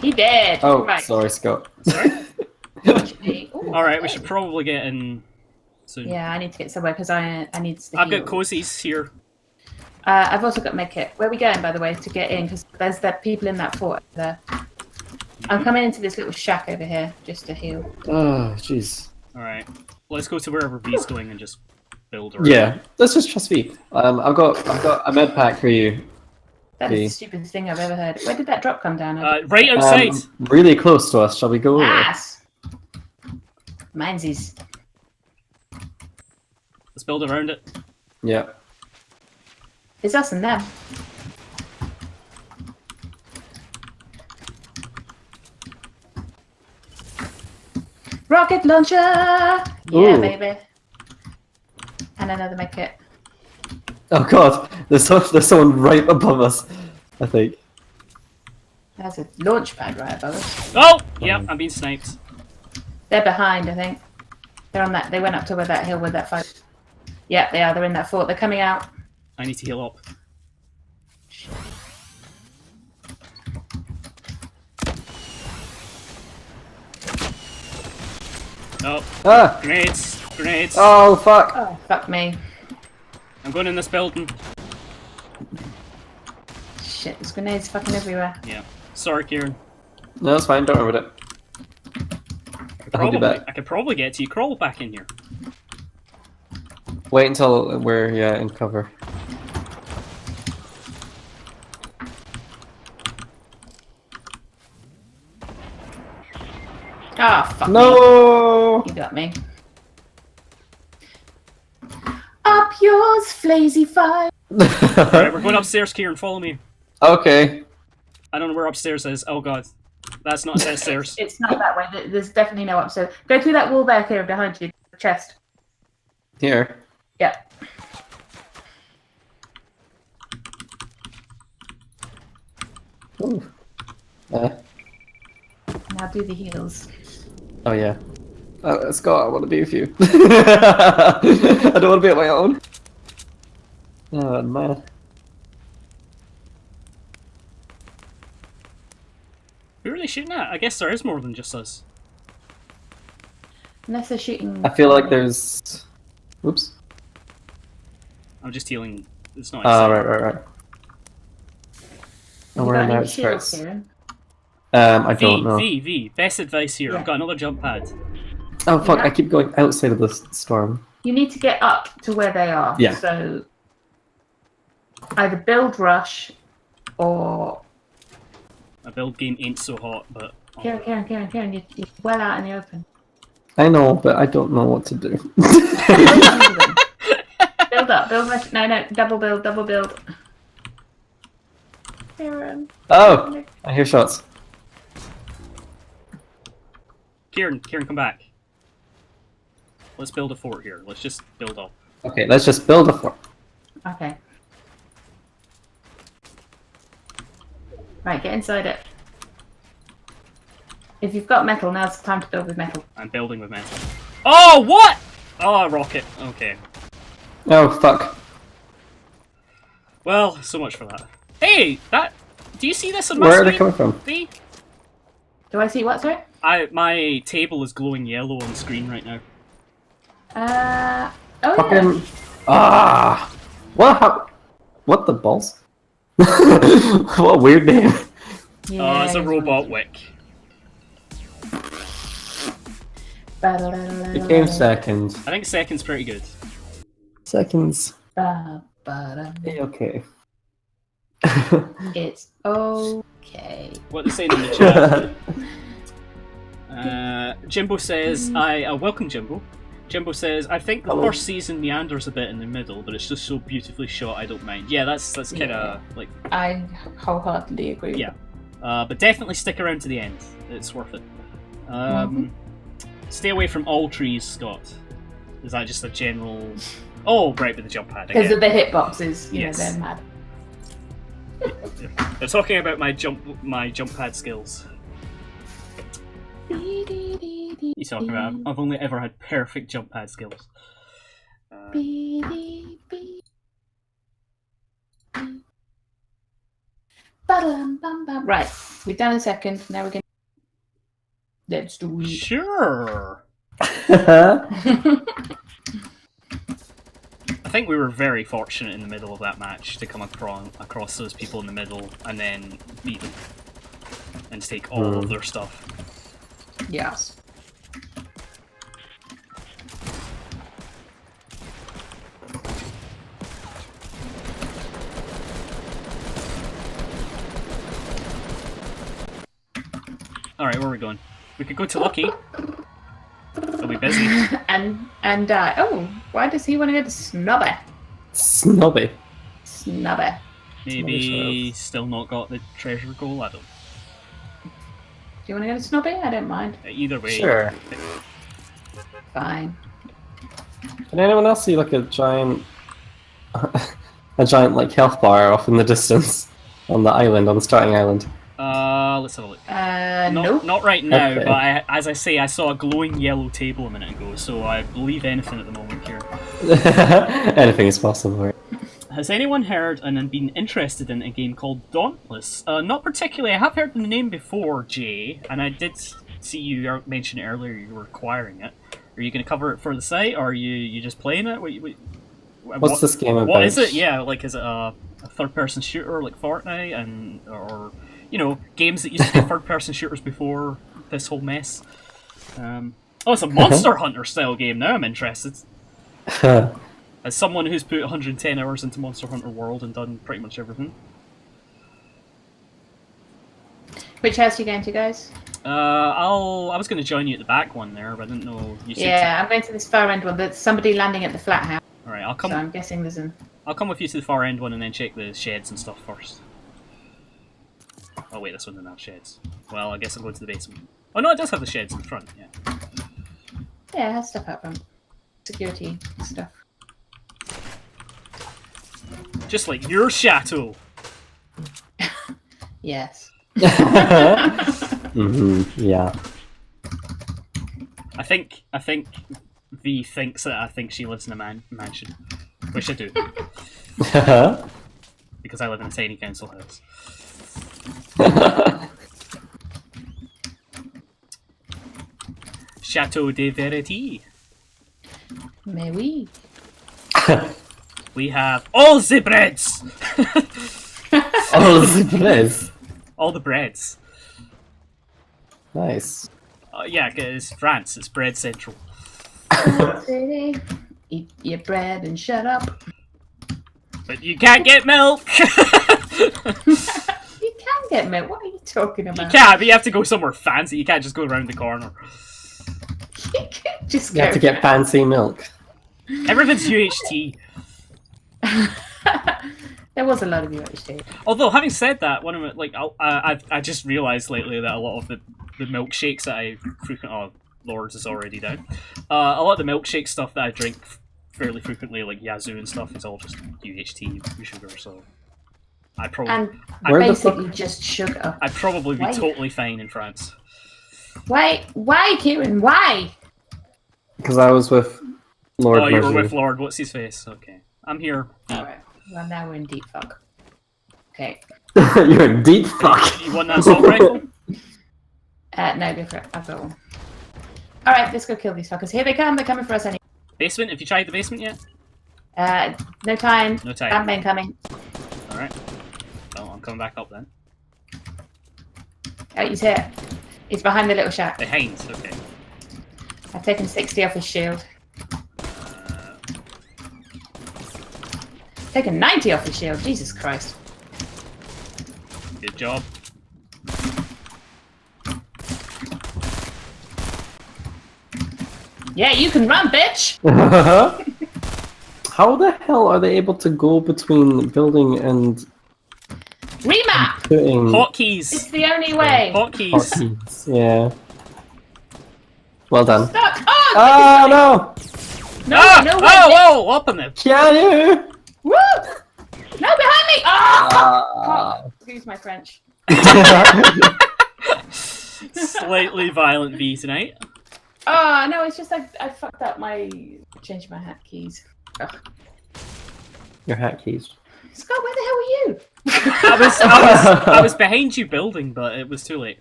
He dead. Oh, right. sorry, Scott. Ooh, Alright, we should probably get in soon. Yeah, I need to get somewhere because I need to. I've heal. got cozies here. I've also got medkit. Where are we going, by the way, to get in? Because there's that people in that fort there. I'm coming into this little shack over here just to heal. Oh, jeez. Alright. Let's go to wherever V's going and just build around. Yeah, let's just trust me. I've got a med pack for you. That's Okay. the stupidest thing I've ever heard. Where did that drop come down? Right outside! Really close to us. Shall we go? Ass! Mindsies. Let's build around it. Yeah. It's us and them. Rocket launcher! Yeah, Ooh. baby. And another medkit. Oh god, there's someone right above us. I think. There's a launch pad right above us. Oh! Yep, I'm being sniped. They're behind, I think. They're on that. They went up to where that hill with that fight. Yeah, they are. They're in that fort. They're coming out. I need to heal up. Oh, Ah! grenades! Grenades! Oh fuck! Oh, fuck me. I'm going in this building. Shit, there's grenades fucking everywhere. Yeah. Sorry, Kieran. No, it's fine. Don't worry about it. I'll do that. I could probably get to you. Crawl back in here. Wait until we're in cover. Ah, fuck me. No! You got me. Up yours, flazy fire. Alright, we're going upstairs, Kieran. Follow me. Okay. I don't know where upstairs is. Oh god. That's not stairs. It's not that way. There's definitely no upstairs. Go through that wall back here behind you. Chest. Here. Yeah. Ooh. Now do the heals. Oh yeah. Let's go. I want to be with you. I don't want to be on my own. Oh man. Who are they shooting at? I guess there is more than just us. Unless they're shooting. I feel like there's. Oops. I'm just healing. It's not. Oh, exciting. right. Have Oh, you we're got in the any shields, outskirts. Kieran? I don't know. V. Best advice here. Yeah. I've got another jump pad. Oh fuck! Yeah. I keep going outside of the storm. You need to get up to where they are. Yeah. So either build rush or My build game ain't so hot, but Kieran, you're well out in the open. I know, but I don't know what to do. Build up, build rush. No, double build. Kieran. Oh, I hear shots. Kieran, come back. Let's build a fort here. Let's just build up. Okay, let's just build a fort. Okay. Right, get inside it. If you've got metal, now's the time to build with metal. I'm building with metal. Oh, what? Oh, a rocket. Okay. Oh fuck! Well, so much for that. Hey, do you see this on my Where are screen? they coming from? V? Do I see what, sorry? My table is glowing yellow on the screen right now. Oh Fucking ah! What the balls? What a weird name. yeah. Oh, it's a robot wick. It came second. I think second's pretty good. Seconds. It's Okay. okay. What they saying in the chat? Jimbo says, welcome Jimbo. Jimbo says, I think the Hello. first season meanders a bit in the middle, but it's just so beautifully shot, I don't mind. Yeah, that's kind of like, I wholeheartedly agree with yeah. But definitely stick around to the end. It's worth it. Stay away from all trees, Scott. Is that just a general... Oh, right, with the jump pad. because Again. of the hitboxes, you Yes. know, they're mad. They're talking about my jump pad skills. He's talking about I've only ever had perfect jump pad skills. Right, we're done in a second. Now we're going. Let's do it. Sure. I think we were very fortunate in the middle of that match to come across those people in the middle and then beat them and take all of their stuff. Yes. Alright, where are we going? We could go to Lucky. They'll be busy. and oh, why does he want to go to Snobby? Snobby. Snobby. Maybe still not got the treasure goal, I don't know. Do you want to go to Snobby? I don't mind. Either way. Sure. Fine. Can anyone else see like a giant like health bar off in the distance on the island, on the starting island? Let's have a look. Nope. Not right now, Okay. but as I say, I saw a glowing yellow table a minute ago, so I believe anything at the moment here. Anything is possible. Right? Has anyone heard and then been interested in a game called Dauntless? Not particularly. I have heard the name before, Jay, and I did see you mention it earlier. You were acquiring it. Are you going to cover it for the site, or are you just playing it? What's this game about? What is it? Yeah, like is it a third-person shooter like Fortnite, or you know, games that used to be third-person shooters before this whole mess? It's a Monster Hunter style game. Now I'm interested. As someone who's put 110 hours into Monster Hunter World and done pretty much everything. Which house are you going to, guys? I was going to join you at the back one there, but I didn't know you said. Yeah, I'm going to this far end one. There's somebody landing at the flat house. All right, So I'm guessing there's an. I'll come with you to the far end one and then check the sheds and stuff first. Oh wait, this one doesn't have sheds. Well, I guess I'll go to the basement. Oh no, it does have the sheds in the front. Yeah. Yeah, it has stuff out front. Security stuff. Just like your chateau. Yes. Yeah. think V thinks that I think she lives in a mansion, which I do, because I live in a tiny council house. Chateau de Verity. Mais oui. We have all the breads. Oh, the bread. All the breads. Nice. Yeah, it's France. It's bread central. City, eat your bread and shut up. But you can't get milk. You can get milk. What are you talking about? You can't, but you have to go somewhere fancy. You can't just go around the corner. You can just You have to get fancy milk. Everything's UHT. There was a lot of UHT. Although, having said that, one of it, like I just realised lately that a lot of the milkshakes that I frequently, oh, Lords is already down. A lot of the milkshake stuff that I drink fairly frequently, like Yazoo and stuff, is all just UHT sugar. So I probably And Where the basically just sugar. I'd probably be Why? totally fine in France. Why, Kieran? Why? Because I was with Lord. Oh, you were Mercy. with Lord. What's his face? Okay, I'm here. Alright. Well, now we're in deep fuck. Okay. You're a deep fuck. You want that assault rifle? No, go for it. I've got one. Alright, let's go kill these fuckers. Here they come. They're coming for us anyway. Basement? Have you tried the basement yet? No time. No time. Batman coming. Alright. Well, I'm coming back up then. Oh, he's here. He's behind the little shack. Behind, okay. I've taken 60 off his shield. Taken 90 off his shield. Jesus Christ. Good job. Yeah, you can run, bitch! How the hell are they able to go between building and Remap! putting It's Hotkeys! the only way. Hotkeys! hotkeys? Yeah. Well done. Stuck. Oh, Oh no! no, Ah! no way. Oh, whoa! Up in there! Keanu! Woo! No, behind me! Oh! Ah. Excuse my French. Slightly violent V tonight. Oh, no, it's just I fucked up changing my hat keys. Ugh. Your hat keys. Scott, where the hell were you? I was behind you building, but it was too late.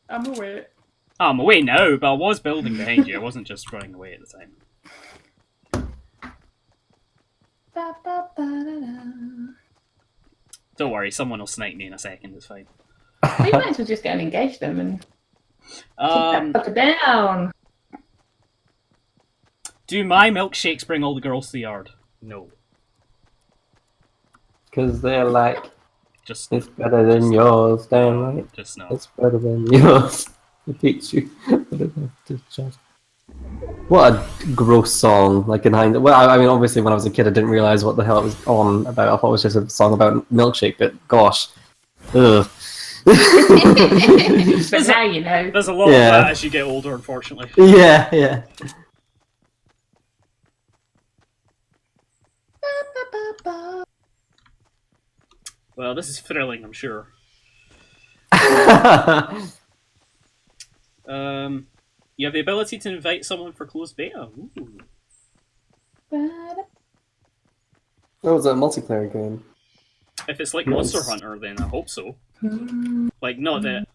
I'm aware. Oh, I'm away now, but I was building behind you. I wasn't just running away at the time. Ba, ba, ba, da, da. Don't worry, someone will snipe me in a second. It's fine. We might as well just go and engage them and kick that fucker down. Do my milkshakes bring all the girls to the yard? No. Because they're like, Just it's better than yours, damn right. Just no. It's better than yours. It beats you. What a gross song, like in hindsight. Well, I mean, obviously when I was a kid I didn't realise what the hell it was on about. I thought it was just a song about milkshake, but gosh. Ugh. But now you know. There's a lot of that as you get older, unfortunately. Yeah, yeah. Well, this is thrilling, I'm sure. You have the ability to invite someone for closed beta. Ooh. That was a multiplayer game. If it's like Nice. Monster Hunter, then I hope so. Like, not that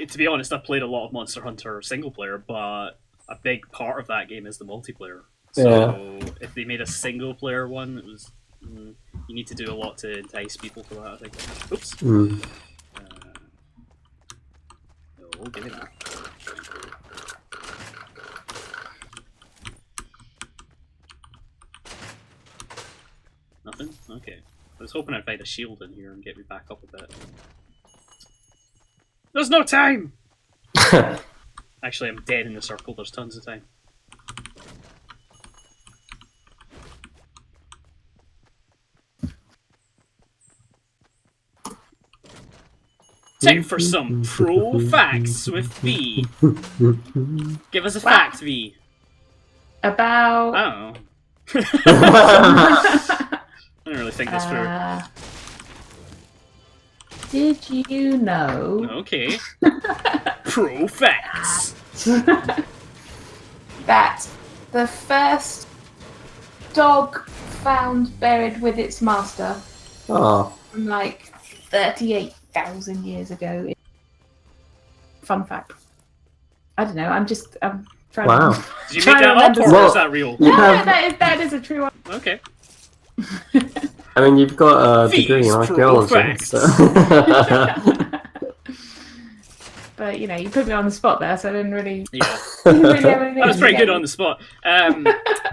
to be honest, I've played a lot of Monster Hunter single player, but a big part of that game is the multiplayer. So if they made a single player one, it was you need to do a lot to entice people for that. I think. Oops. Mm. No, give me that. Nothing? Okay. I was hoping I'd find a shield in here and get me back up a bit. There's no time! Actually, I'm dead in the circle. There's tons of time. Time for some pro facts with V. Give us a fact, V. About. I don't know. I don't really think this through. Did you know? Okay. Pro facts. that the first dog found buried with its master Oh, from like 38,000 years ago. Fun fact. I don't know. I'm trying. wow. Did you make that up, or Well, is that real? You No, have, that is a true one. Okay. I mean, you've got a These degree in pro archaeology, facts. so. But you know, you put me on the spot there, so I didn't really. Yeah. Didn't really have anything That was to pretty get good you. on the spot.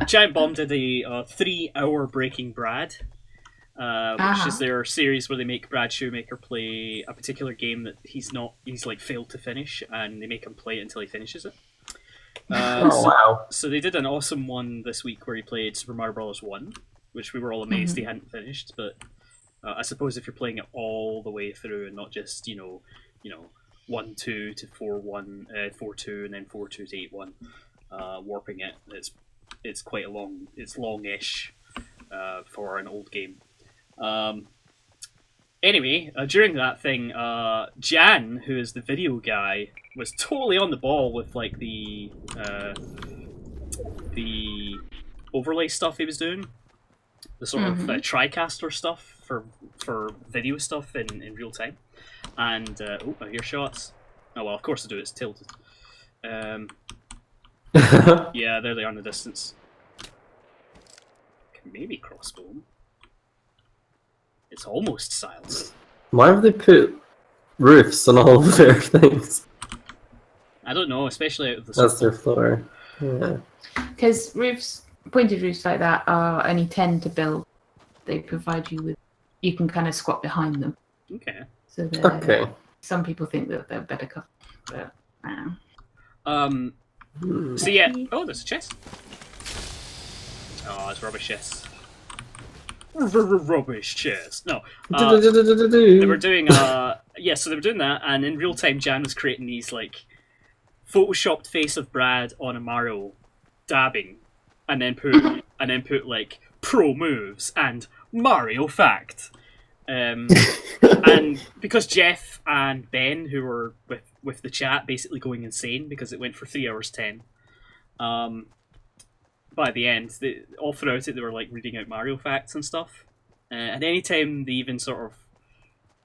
Giant Bomb did a 3-hour Breaking Brad, which is their series where they make Brad Shoemaker play a particular game that he's like failed to finish, and they make him play it until he finishes it. Oh, wow. So they did an awesome one this week where he played Super Mario Bros. 1, which we were all amazed he hadn't finished. But I suppose if you're playing it all the way through and not just 1-2 to 4-1, 4-2, and then 4-2 to 8-1, warping it, it's quite it's longish for an old game. Anyway, during that thing, Jan, who is the video guy, was totally on the ball with like the overlay stuff he was doing, the sort of TriCaster stuff for video stuff in real time. And I hear shots. Oh well, of course I do. It's tilted. Yeah, there they are in the distance. Can maybe crossbow 'em. It's almost silenced. Why have they put roofs on all of their things? I don't know, especially out of the. That's their floor. Yeah. Because pointed roofs like that are only 10 to build. They provide you with. You can kind of squat behind them. Okay. So Okay. some people think that they're better covered, but So yeah. Oh, there's a chest. Oh, it's rubbish chest. Rubbish chest. No. They were doing so they were doing that, and in real time Jan was creating these like photoshopped face of Brad on a Mario dabbing, and then put like pro moves and Mario fact. And because Jeff and Ben, who were with the chat, basically going insane because it went for 3 hours 10. By the end, all throughout it, they were like reading out Mario facts and stuff. And anytime they even sort of,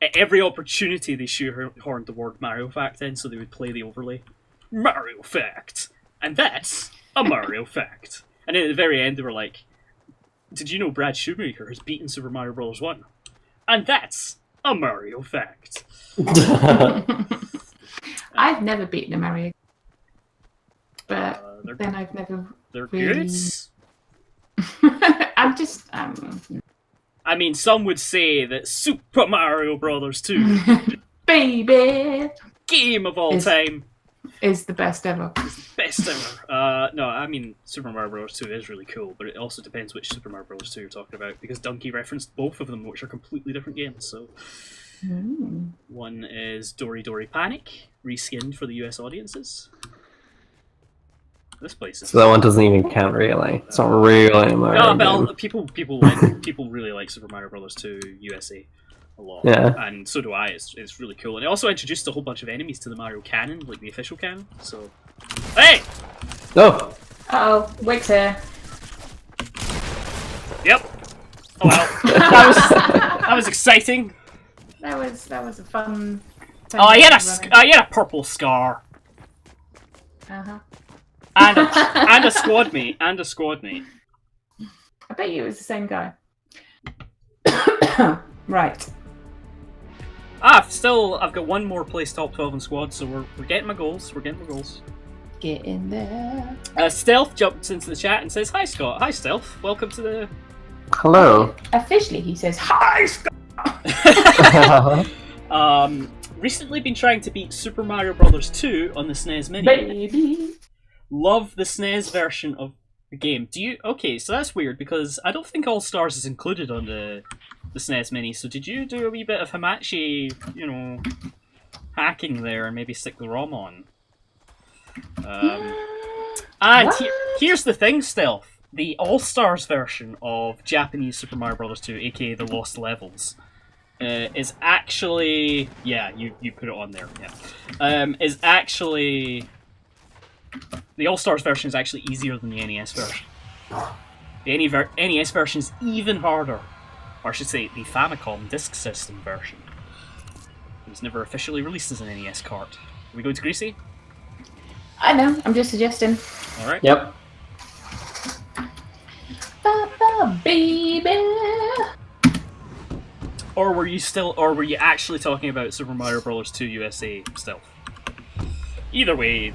at every opportunity, they shoehorned the word Mario fact in, so they would play the overlay. Mario fact, and that's a Mario fact. And then at the very end, they were like, "Did you know Brad Shoemaker has beaten Super Mario Bros. 1? And that's a Mario fact." I've never beaten a Mario, but then I've never. They're really... good. I'm just. I mean, some would say that Super Mario Bros. 2, Baby, game of all time, is the best ever. best ever. No, I mean Super Mario Bros. 2 is really cool, but it also depends which Super Mario Bros. 2 you're talking about, because Donkey referenced both of them, which are completely different games. So, one is Dory Dory Panic, reskinned for the US audiences. This place is. So that one doesn't even count, really. It's not really Mario. No, but people really like Super Mario Bros. 2 USA a lot. Yeah. And so do I. It's really cool. And it also introduced a whole bunch of enemies to the Mario canon, like the official canon. So, hey! Oh! Uh-oh, Wick's here. Yep. Oh well. that was exciting. That was a fun. Oh, I had a purple scar. Uh-huh. And a squad mate. I bet you it was the same guy. Right. I've got one more place top 12 in squad, so we're getting my goals. Get in there. Stealth jumps into the chat and says, "Hi Scott, hi Stealth, welcome to the." Hello. Officially, he says, "Hi, Scott." Recently been trying to beat Super Mario Bros. 2 on the SNES Mini. Baby. Love the SNES version of the game. Do you? Okay, so that's weird because I don't think All Stars is included on the SNES Mini. So did you do a wee bit of Hamachi, hacking there and maybe stick the ROM on? And here's the thing, Stealth. The All Stars version of Japanese Super Mario Bros. 2, aka the Lost Levels, is actually you put it on there. Yeah, is actually The All-Stars version is actually easier than the NES version. The NES version is even harder. Or I should say, the Famicom Disk System version. It was never officially released as an NES cart. Are we going to Greasy? I know, I'm just suggesting. Alright. Yep. Ba-ba, baby. Or were you actually talking about Super Mario Bros. 2 USA still? Either way,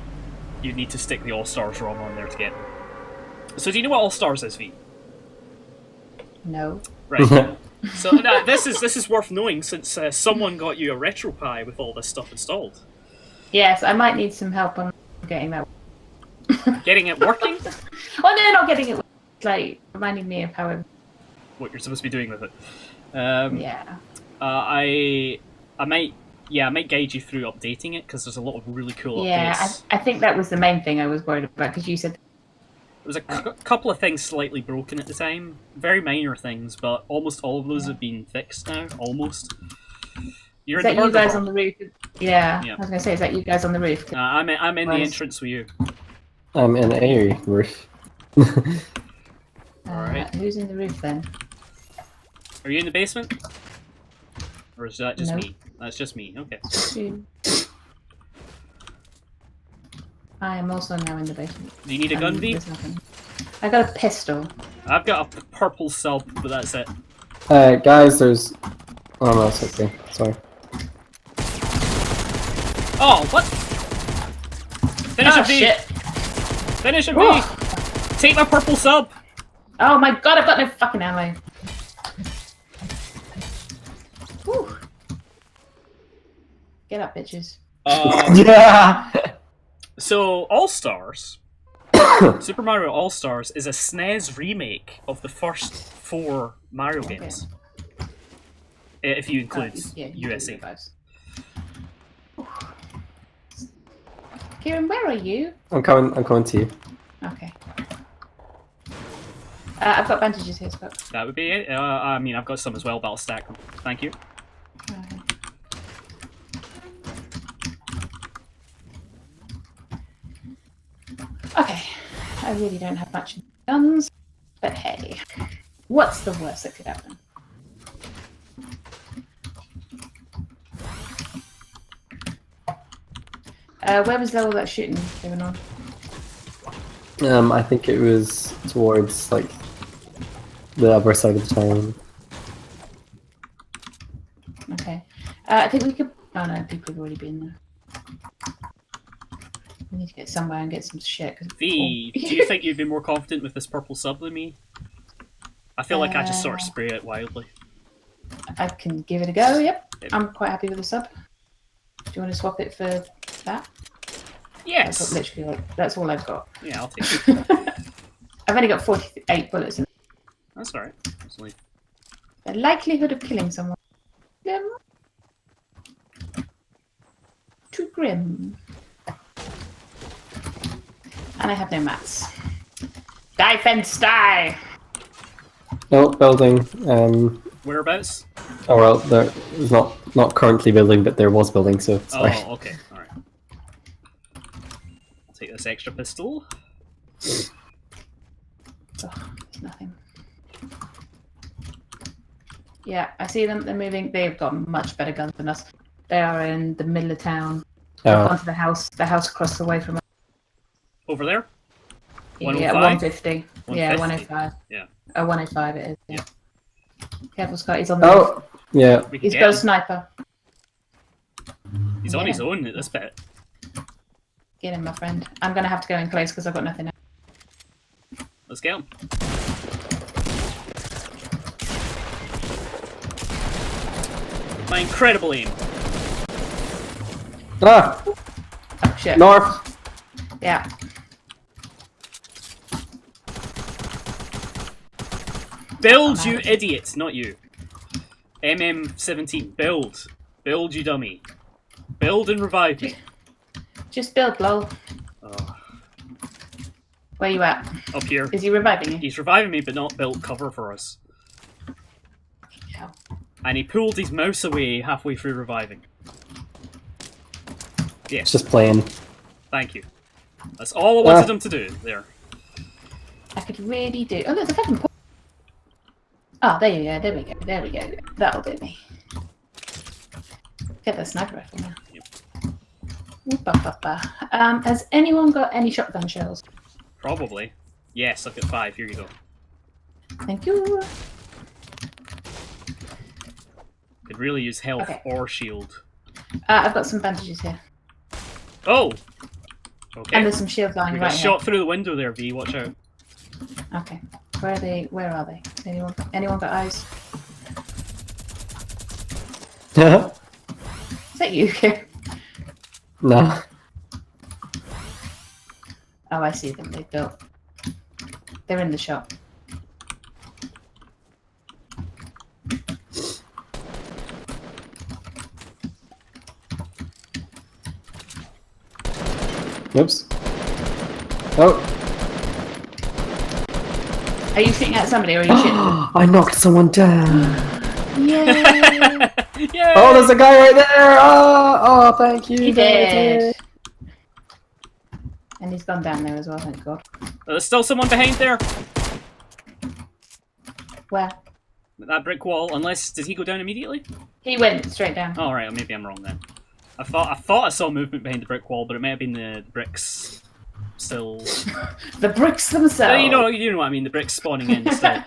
you need to stick the All-Stars ROM on there to get them. So do you know what All-Stars is, V? No. Right. So this is worth knowing since someone got you a RetroPie with all this stuff installed. Yes, I might need some help on getting that. Getting it working? Oh no, not getting it. Like reminding me of how. What you're supposed to be doing with it. Yeah. I might guide you through updating it because there's a lot of really cool Yeah, updates. I think that was the main thing I was worried about because you said. There was a couple of things slightly broken at the time, very minor things, but almost all of those have been fixed now. Almost. You're Is in that the you guys burger on the roof? Yeah, Yeah. I was gonna say, is that you guys on the roof? I'm in the Nice. entrance with you. I'm in a roof. Alright. Who's in the roof then? Are you in the basement? Or is that just No. me? That's just me. Okay. Who? I am also now in the basement. Do you need a gun, V? There's nothing. I got a pistol. I've got a purple sub, but that's it. Guys, there's... Oh no, it's okay. Sorry. Oh, what? Finish Oh it, V! shit! Finish it, V! Oh. Take my purple sub! Oh my god, I've got no fucking ammo. Whew. Get up, bitches. Yeah! So, All-Stars, Super Mario All-Stars is a SNES remake of the first 4 Mario games. If you include USA. Kieran, where are you? I'm coming to you. Okay. I've got bandages here, Scott. That would be it. I mean, I've got some as well, but I'll stack them. Thank you. Okay. Okay, I really don't have much guns, but hey, what's the worst that could happen? Where was all that shooting going on? I think it was towards, like, the other side of the town. Okay. I think we could... Oh no, people have already been there. We need to get somewhere and get some shit. V, do you think you'd be more confident with this purple sub than me? I feel like I just sort of spray it wildly. I can give it a go, yep. I'm quite happy with the sub. Do you want to swap it for that? Yes! That's literally like, that's all I've got. Yeah, I'll take it. I've only got 48 bullets in it. That's alright. It's only... The likelihood of killing someone. Grim. Too grim. And I have no mats. Die, fence, die! No, building. Whereabouts? Oh well, there's not currently building, but there was building, so sorry. Oh, okay. Alright. I'll take this extra pistol. Oh, there's nothing. Yeah, I see them. They're moving. They've got much better guns than us. They are in the middle of town. They've Oh. gone to the house across the way from us. Over there? Yeah, 105? 150. Yeah, 150? 105. Yeah. Oh, 105 it is. Yeah. Careful, Scott. He's on the roof. Oh, yeah. We can He's get got a him. sniper. He's on Yeah. his own at this bit. Get him, my friend. I'm going to have to go in close because I've got nothing else. Let's get him. My incredible aim. Ah, Oh, shit. north. Yeah. Build, Oh, you man. idiot! Not you. MM17. Build. Build, you dummy. Build and revive me. Just build, lol. Oh, Where you at? up here. Is he reviving you? He's reviving me, but not built cover for us. Hell. And he pulled his mouse away halfway through reviving. It's just playing. Thank you. That's all I wanted him to do. There. I could really do. Oh, there's a fucking. Oh, there you go. There we go. There we go. That'll do me. Get that sniper rifle now. Has anyone got any shotgun shells? Probably. Yes, I've got 5. Here you go. Thank you. Could really use health Okay. or shield. I've got some bandages here. Oh! Okay. And there's some shield lying We right got shot through the window there, V. Watch out. here. Okay. Where are they? Where are they? Anyone got eyes? Is that you, Kim? No. Oh, I see them. They built. They're in the shop. Oops. Oh. Are you shooting at somebody or are you shooting? I knocked someone down. Yay! Yay! Oh, there's a guy right there. Oh, thank you. He did. And he's gone down there as well, thank God. There's still someone behind there. Where? That brick wall. Unless did he go down immediately? He went straight down. Oh right, maybe I'm wrong then. I thought I saw movement behind the brick wall, but it may have been the bricks still. The bricks themselves. You know what I mean. The bricks spawning in still.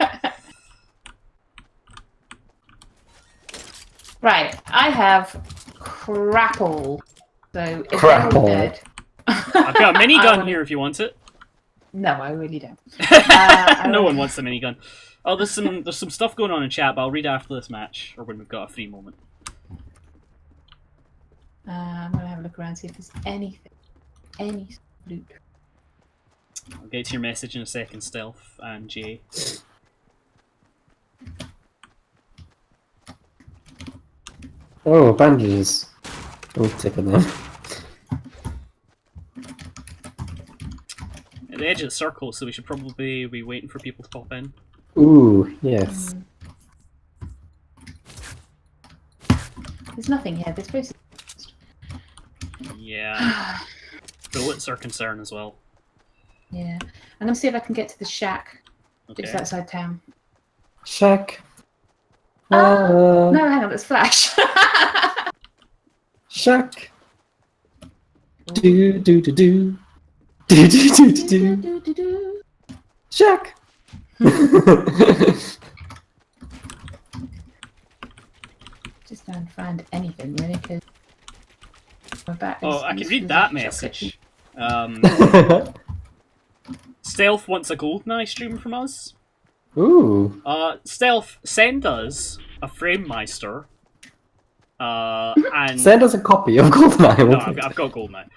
Right, I have crapple. So if they're Crapple. all dead. I've got a minigun here if you want it. No, I really don't. No one wants the minigun. Oh, there's some stuff going on in chat, but I'll read after this match or when we've got a free moment. I'm gonna have a look around see if there's anything, any loot. I'll get to your message in a second, Stealth and Jay. Oh, bandages. Oh, taking them. At the edge of the circle, so we should probably be waiting for people to pop in. Ooh, yes. There's nothing here. This place. Yeah. Bullets are a concern as well. Yeah, I'm gonna see if I can get to the shack Okay. just outside town. Shack. No, hang on, there's Flash. Shack. Do do do do. Do do do do do. Do. Shack. Just don't find anything really, because my back is. Oh, I can used read for that chocolate. message. Stealth wants a GoldenEye stream from us. Ooh. Stealth, send us a Framemeister. And Send us a copy of GoldenEye. no, won't I've you? got GoldenEye.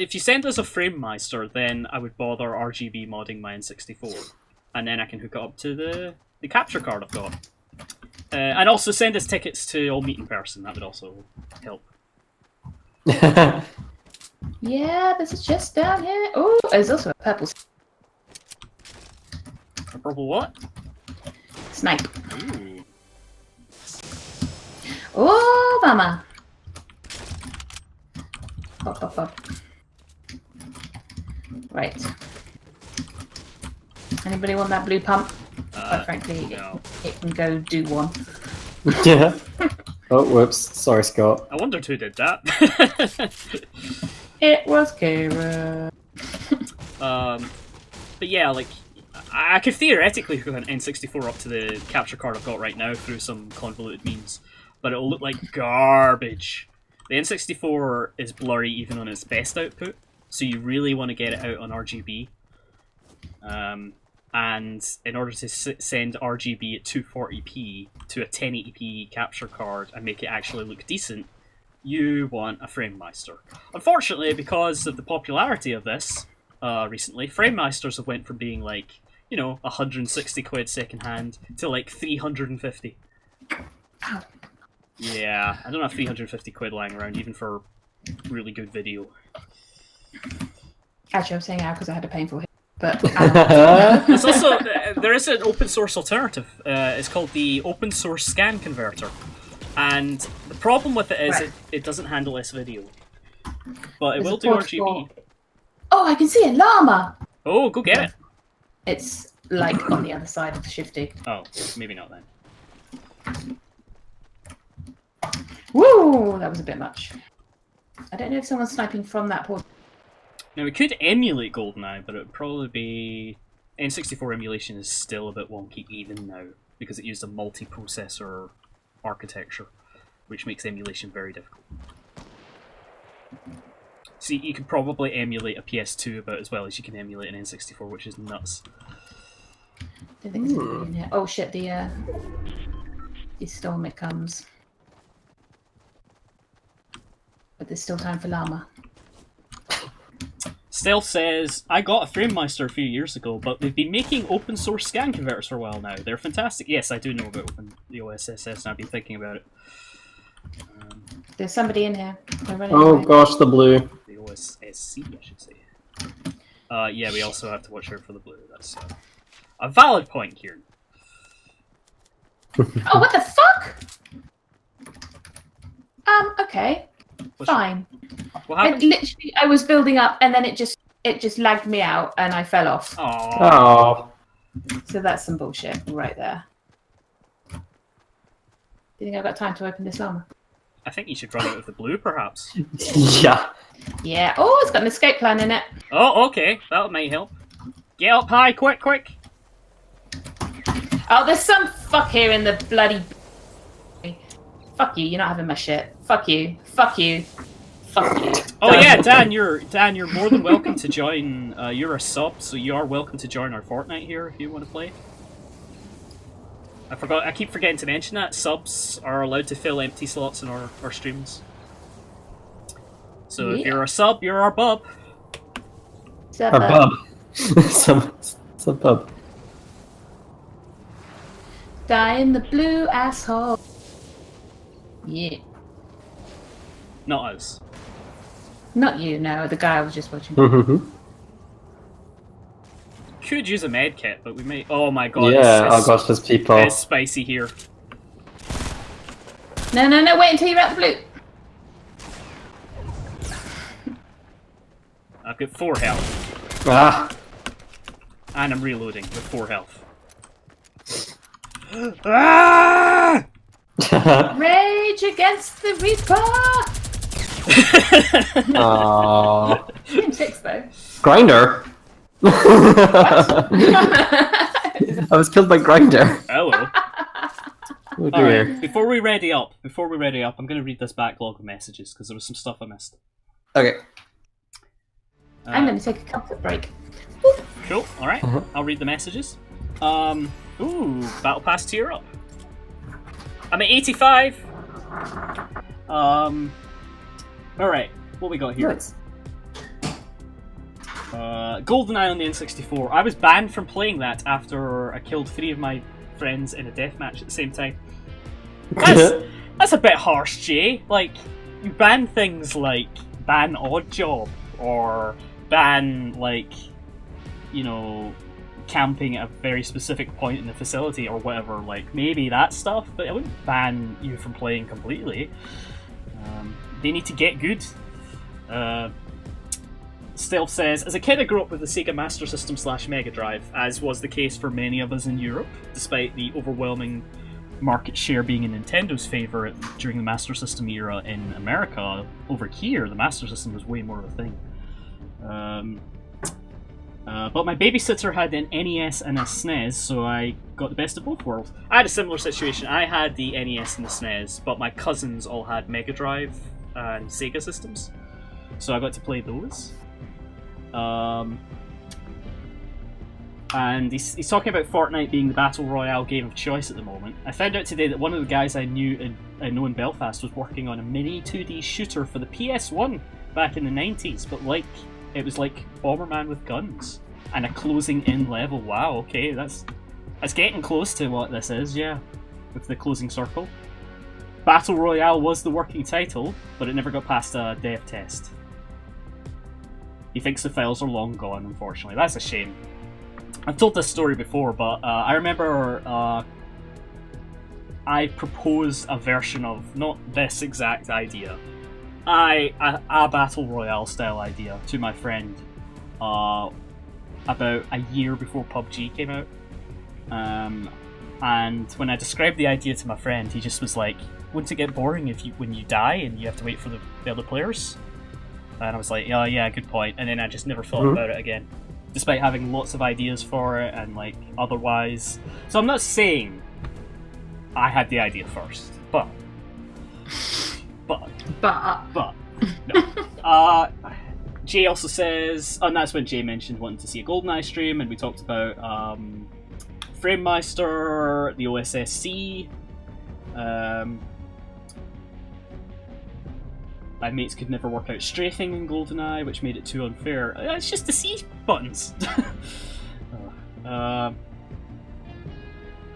If you send us a Framemeister, then I would bother RGB modding my N64, and then I can hook it up to the capture card I've got. And also send us tickets to All Meet in Person. That would also help. Yeah, there's a chest down here. Oh, there's also a purple A purple what? snipe. Ooh. Oh, mama. Pop, pop, pop. Right. Anybody want that blue pump? Quite frankly, no. it can go do one. Yeah. Oh, whoops. Sorry, Scott. I wondered who did that. It was Kara. But yeah, like, I could theoretically hook an N64 up to the capture card I've got right now through some convoluted means, but it'll look like garbage. The N64 is blurry even on its best output, so you really want to get it out on RGB. And in order to send RGB at 240p to a 1080p capture card and make it actually look decent, you want a Framemeister. Unfortunately, because of the popularity of this recently, Framemeisters have went from being like, 160 quid second hand to like 350. Ow. Yeah, I don't have 350 quid lying around even for really good video. Actually, I'm saying ow because I had a painful hit. But There's also there is an open source alternative. It's called the Open Source Scan Converter, and the problem with it is Right. it doesn't handle S video, but it Is will it do portable? RGB. Oh, I can see a llama! Oh, go get it! It's like on the other side of the shifty. Oh, maybe not then. Woo! That was a bit much. I don't know if someone's sniping from that port. Now, we could emulate GoldenEye, but it would probably be... N64 emulation is still a bit wonky even now, because it used a multi-processor architecture, which makes emulation very difficult. See, you could probably emulate a PS2 about as well as you can emulate an N64, which is nuts. Don't think there's anybody in here. Oh shit, the storm it comes. But there's still time for llama. Stealth says, I got a FrameMeister a few years ago, but they've been making open source scan converters for a while now. They're fantastic. Yes, I do know about the OSSS, and I've been thinking about it. There's somebody in here. Oh gosh, the blue. The OSSC, I should say. Yeah, we also have to watch out for the blue. That's a valid point, Kieran. Oh, what the fuck? Okay. Fine. What happened? Literally, I was building up, and then it just lagged me out, and I fell off. Aww. Oh. So that's some bullshit right there. Do you think I've got time to open this llama? I think you should run out of the blue, perhaps. Yeah. Yeah. Oh, it's got an escape plan in it. Oh, okay. That might help. Get up high, quick, quick! Oh, there's some fuck here in the bloody... Fuck you, you're not having my shit. Fuck you. Fuck you. Fuck you. Oh yeah, Dan, you're more than welcome to join. You're a sub, so you are welcome to join our Fortnite here if you want to play. I keep forgetting to mention that subs are allowed to fill empty slots in our streams. So if you're a sub, you're our bub. Our bub. some bub. Die in the blue asshole. Yeah. Not us. Not you, no. The guy I was just watching. Mm-hmm. Could use a med kit, but we may. Oh my god. Yeah. Oh gosh, there's people. It's spicy here. No, no, no. Wait until you're at the blue. I've got 4 health. Ah. And I'm reloading with 4 health. Ah! Rage against the Reaper! Aww. Team 6 though. Grinder. I was killed by Grinder. Hello. Oh dear. Alright, before we ready up, I'm going to read this backlog of messages because there was some stuff I missed. Okay. I'm going to take a comfort break. Cool. All right. I'll read the messages. Ooh, Battle Pass tier up. I'm at 85. All right. What we got here? Nice. GoldenEye on the N64. I was banned from playing that after I killed 3 of my friends in a deathmatch at the same time. That's a bit harsh, Jay. Like, you ban things like ban Oddjob or ban, like, you know, camping at a very specific point in the facility or whatever. Like, maybe that stuff, but I wouldn't ban you from playing completely. They need to get good. Stealth says, as a kid I grew up with the Sega Master System / Mega Drive, as was the case for many of us in Europe, despite the overwhelming market share being in Nintendo's favour during the Master System era in America. Over here, the Master System was way more of a thing. But my babysitter had an NES and a SNES, so I got the best of both worlds. I had a similar situation. I had the NES and the SNES, but my cousins all had Mega Drive and Sega systems, so I got to play those. And he's talking about Fortnite being the Battle Royale game of choice at the moment. I found out today that one of the guys I know in Belfast was working on a mini 2D shooter for the PS1 back in the 90s, but it was like Bomberman with guns and a closing in level. Wow, okay, that's getting close to what this is, yeah, with the closing circle. Battle Royale was the working title, but it never got past a dev test. He thinks the files are long gone, unfortunately. That's a shame. I've told this story before, but I remember I proposed a version of, not this exact idea, a Battle Royale style idea to my friend about a year before PUBG came out. And when I described the idea to my friend, he just was like, "Wouldn't it get boring when you die and you have to wait for the other players?" And I was like, "Oh yeah, good point." And then I just never thought about it again, despite having lots of ideas for it and like otherwise. So I'm not saying I had the idea first, but no. Jay also says, and that's when Jay mentioned wanting to see a GoldenEye stream, and we talked about FrameMeister, the OSSC. My mates could never work out strafing in GoldenEye, which made it too unfair. It's just the C buttons.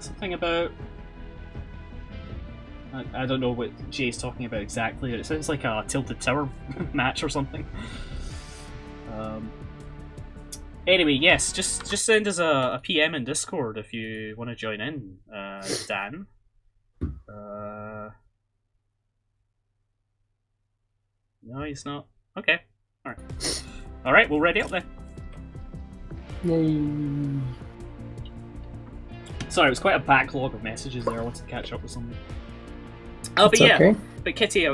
Something about... I don't know what Jay's talking about exactly, but it sounds like a Tilted Tower match or something. Anyway, yes, just send us a PM in Discord if you want to join in, Dan. No, he's not. Okay. Alright. Alright, we'll ready up then. Yay. Sorry, it was quite a backlog of messages there. I wanted to catch up with something. Oh, It's but yeah. okay. But Kitty.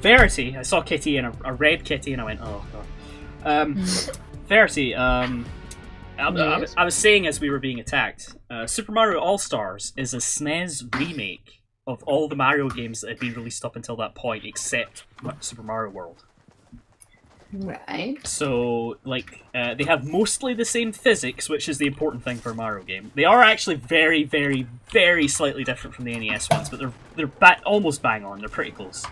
Verity, I saw Kitty and a red Kitty and I went, oh god. Verity, I was saying as we were being attacked, Super Mario All-Stars is a SNES remake of all the Mario games that had been released up until that point, except Super Mario World. Right. So, like, they have mostly the same physics, which is the important thing for a Mario game. They are actually very, very, very slightly different from the NES ones, but they're almost bang on. They're pretty close.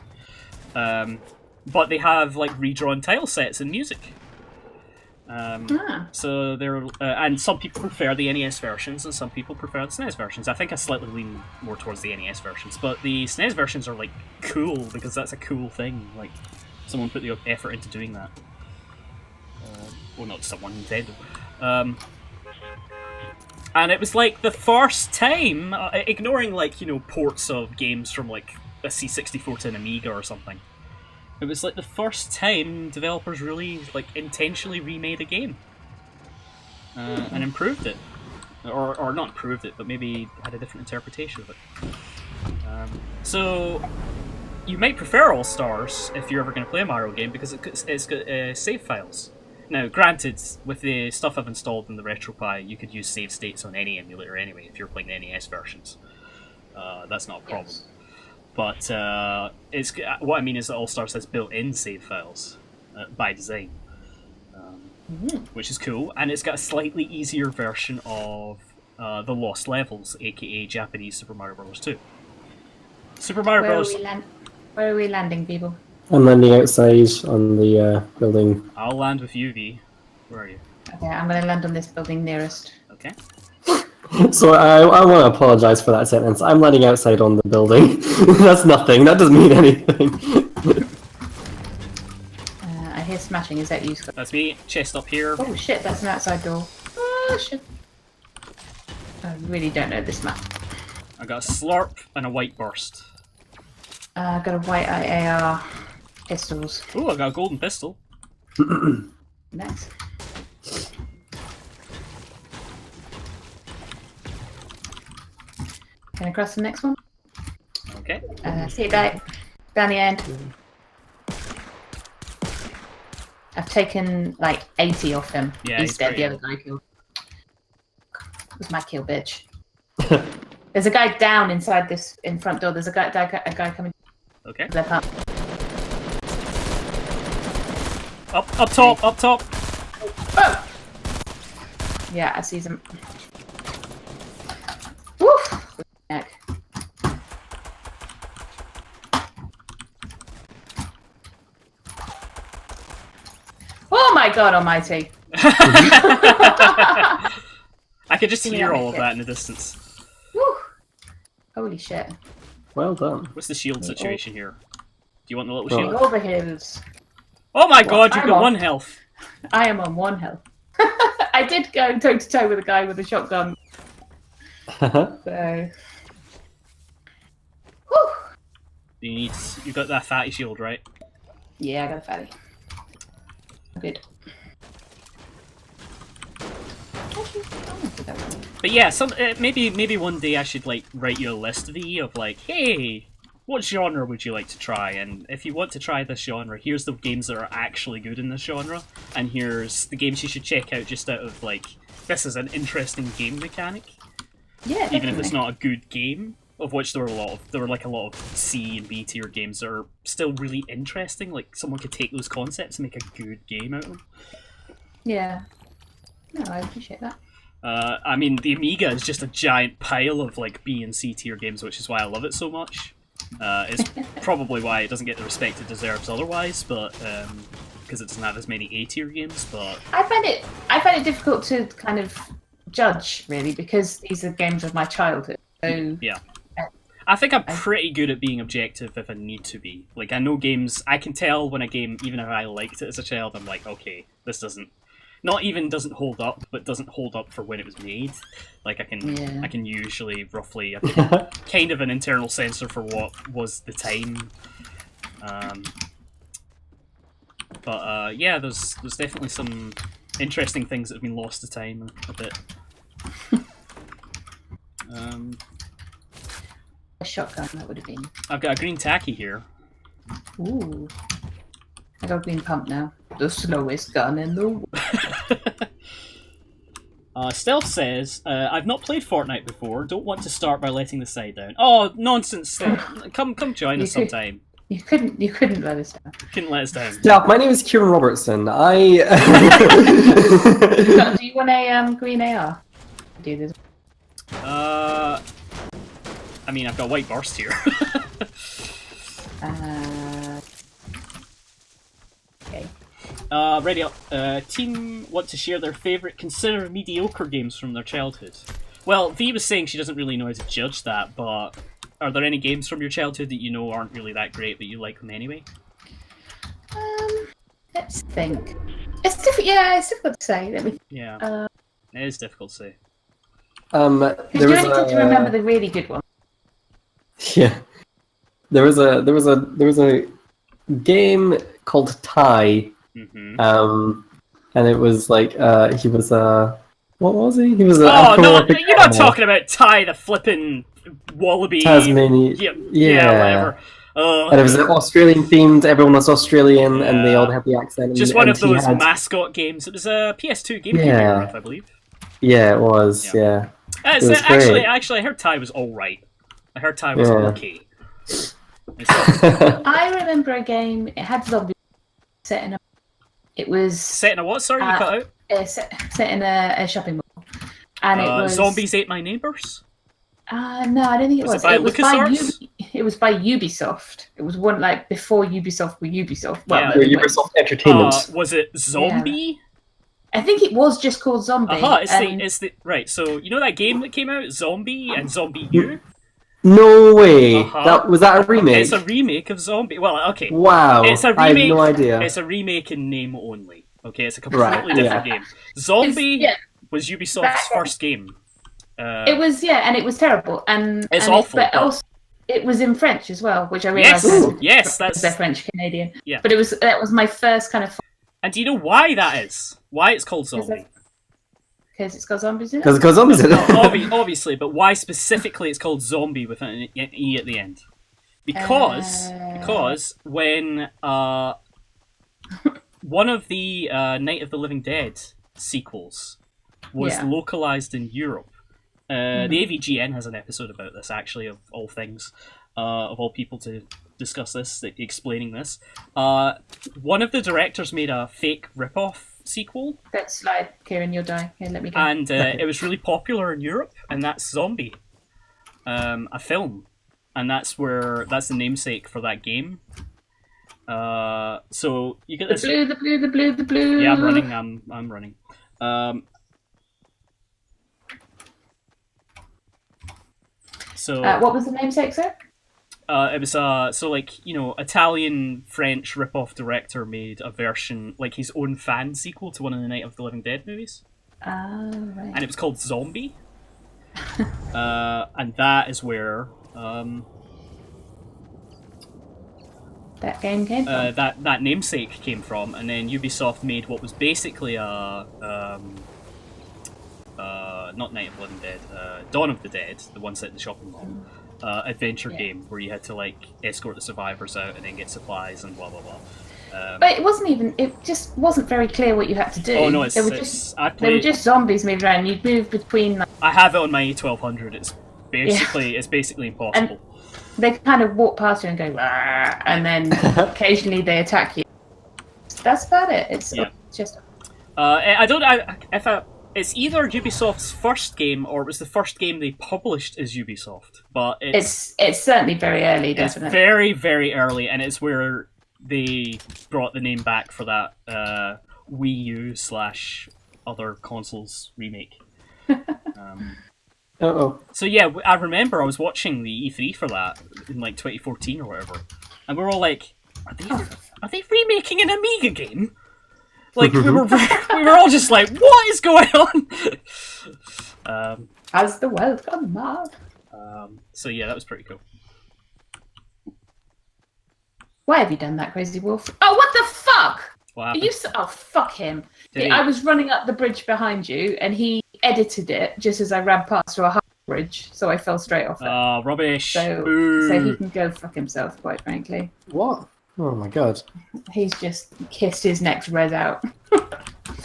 But they have like redrawn tile sets and music. So they're and some people prefer the NES versions, and some people prefer the SNES versions. I think I slightly lean more towards the NES versions, but the SNES versions are like cool because that's a cool thing. Like someone put the effort into doing that. Well, not someone, Nintendo. And it was like the first time, ignoring like ports of games from like a C64 to an Amiga or something. It was like the first time developers really like intentionally remade a game and improved it, or not improved it, but maybe had a different interpretation of it. So you might prefer All Stars if you're ever going to play a Mario game because it's got save files. Now, granted, with the stuff I've installed in the RetroPie, you could use save states on any emulator anyway if you're playing the NES versions. That's not a problem. Yes. But what I mean is that All Stars has built-in save files by design, which is cool, and it's got a slightly easier version of the Lost Levels, aka Japanese Super Mario Bros. 2. Super Mario Bros. Where are we landing, people? I'm landing outside on the building. I'll land with you, V. Where are you? Okay, I'm going to land on this building nearest. Okay. So I want to apologize for that sentence. I'm landing outside on the building. That's nothing. That doesn't mean anything. I hear smashing. Is that you, Scott? That's me. Chest up here. Oh shit, that's an outside door. Oh shit. I really don't know this map. I got a slurp and a white burst. I got a white AR pistols. Ooh, I got a golden pistol. Nice. Can I cross the next one? Okay. See you guys down the end. I've taken like 80 off him. Yeah, he's dead. The other guy killed. It was my kill, bitch. There's a guy down inside this front door. There's a guy coming. Okay. Left up. Up top, up top. Oh! Yeah, I see him. Woof! Neck. Oh my god almighty! I could just hear all of that in the distance. Woo! Holy shit. Well done. What's the shield situation here? Do you want the little shield? Over hills. Oh my god, you've got 1 health. I am on 1 health. I did go toe to toe with a guy with a shotgun. So. Whew. You got that fatty shield, right? Yeah, I got a fatty. Good. But yeah, maybe one day I should like write you a list of like, hey, what genre would you like to try? And if you want to try this genre, here's the games that are actually good in this genre, and here's the games you should check out just out of like, this is an interesting game mechanic. Yeah, even if it's not a good game. Of which there were like a lot of C and B tier games that are still really interesting. Like someone could take those concepts and make a good game out of them. Yeah. No, I appreciate that. I mean, the Amiga is just a giant pile of like B and C tier games, which is why I love it so much. It's probably why it doesn't get the respect it deserves otherwise, but because it doesn't have as many A tier games. But I find it difficult to kind of judge really because these are games of my childhood. So yeah. I think I'm pretty good at being objective if I need to be. Like, I know games, I can tell when a game, even if I liked it as a child, I'm like, okay, this doesn't hold up, but doesn't hold up for when it was made. Like, I can usually, roughly, kind of an internal sensor for what was the time. But yeah, there's definitely some interesting things that have been lost to time a bit. A shotgun, that would have been. I've got a green tacky here. Ooh. I got a green pump now. The slowest gun in the world. Stealth says, I've not played Fortnite before. Don't want to start by letting the side down. Oh, nonsense! Come join us sometime. You couldn't let us down. Couldn't let us down. Yeah, my name is Kieran Robertson. Do you want a green AR? Do this. I mean, I've got white burst here. Okay. Ready up. Team want to share their favourite consider mediocre games from their childhood. Well, V was saying she doesn't really know how to judge that, but are there any games from your childhood that you know aren't really that great, but you like them anyway? Let's think. It's difficult. Yeah, it's difficult to say. Let me. Yeah. It is difficult to say. there you was only get to remember the really good one. Yeah, there was a game called Ty, Mm-hmm. and it was like he was what was he? He was a Oh no! anthropomorphic You're not animal. talking about Ty the flippin' wallaby. Tasmanian. Yeah, whatever. And it was Australian themed. Everyone was Australian, and they all had the accent. Just and, one and of those he had... mascot games. It was a PS2 GameCube era, I believe. Yeah, it was. Yeah. It was actually, I heard Ty was all right. I heard Ty was okay. I remember a game. It had zombies set in a. It was set in a what? Sorry, you cut out. Set in a shopping mall, and it was Zombies Ate My Neighbors. No, I don't think it was. It was by Ubisoft. It was one like before Ubisoft were Ubisoft. Well, Ubisoft Entertainment. Was it Zombie? I think it was just called Zombie. It's the right. So you know that game that came out, Zombie and Zombie U. No way! Was that a remake? It's a remake of Zombie. Well, okay. Wow. It's a remake. I have no idea. It's a remake in name only. Okay, it's a completely different game. Zombie was Ubisoft's first game. It was, and it was terrible, and it's awful. But also, it was in French as well, which I realised. Yes, they're French Canadian. Yeah, but that was my first kind of. And do you know why that is? Why it's called Zombie? Because it's got zombies in it. Because it's got zombies in it. Obviously, but why specifically it's called Zombie with an E at the end? Because when one of the Night of the Living Dead sequels was localized in Europe. The AVGN has an episode about this, actually, of all things, of all people to discuss this, explaining this. One of the directors made a fake rip-off sequel. Let's slide, Kieran, you'll die. Here, let me go. And it was really popular in Europe, and that's Zombie, a film. And that's the namesake for that game. So you get this... The blue. Yeah, I'm running. So what was the namesake, sir? It was Italian French rip-off director made a version, like his own fan sequel to one of the Night of the Living Dead movies. Oh, right. And it was called Zombie. And that is where that game came from. That namesake came from, and then Ubisoft made what was basically a not Night of the Living Dead, Dawn of the Dead, the one set in the shopping mall, adventure game where you had to like escort the survivors out and then get supplies and blah blah blah. But it wasn't even. It just wasn't very clear what you had to do. Oh no, they were just zombies moving around. You'd move between. Like, I have it on my A1200. It's basically impossible. And they kind of walk past you and go, "Rah," and then occasionally they attack you. That's about it. It's just. It's either Ubisoft's first game or it was the first game they published as Ubisoft, but it's certainly very early. Definitely. It's very very early, and it's where they brought the name back for that Wii U / other consoles remake. So yeah, I remember I was watching the E3 for that in like 2014 or whatever, and we were all like, "Are they remaking an Amiga game?" Like we were all just like, "What is going on?" Has the world gone mad? So yeah, that was pretty cool. Why have you done that, Crazy Wolf? Oh, what the fuck! What happened? Oh, fuck him. Did he? I was running up the bridge behind you, and he edited it just as I ran past to a high bridge, so I fell straight off it. Oh, rubbish. So he can go fuck himself, quite frankly. What? Oh my god. He's just kissed his next res out.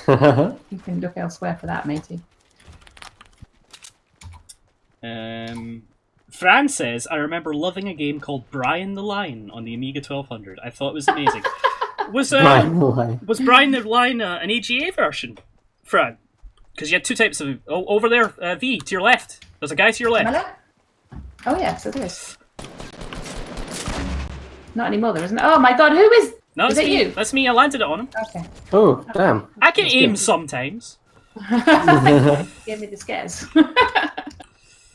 You can look elsewhere for that, matey. Fran says, I remember loving a game called Brian the Lion on the Amiga 1200. I thought it was amazing. Was Brian the Lion. Was Brian the Lion an AGA version, Fran? Because you had two types of... Oh, over there, V, to your left. There's a guy to your left. Hello? Oh, yeah, so there is. Not anymore, there isn't. Oh my god, who is... No, is it's it me. you? That's me, I landed it on him. Okay. Oh, damn. I can That's aim good. sometimes. Give me the scares.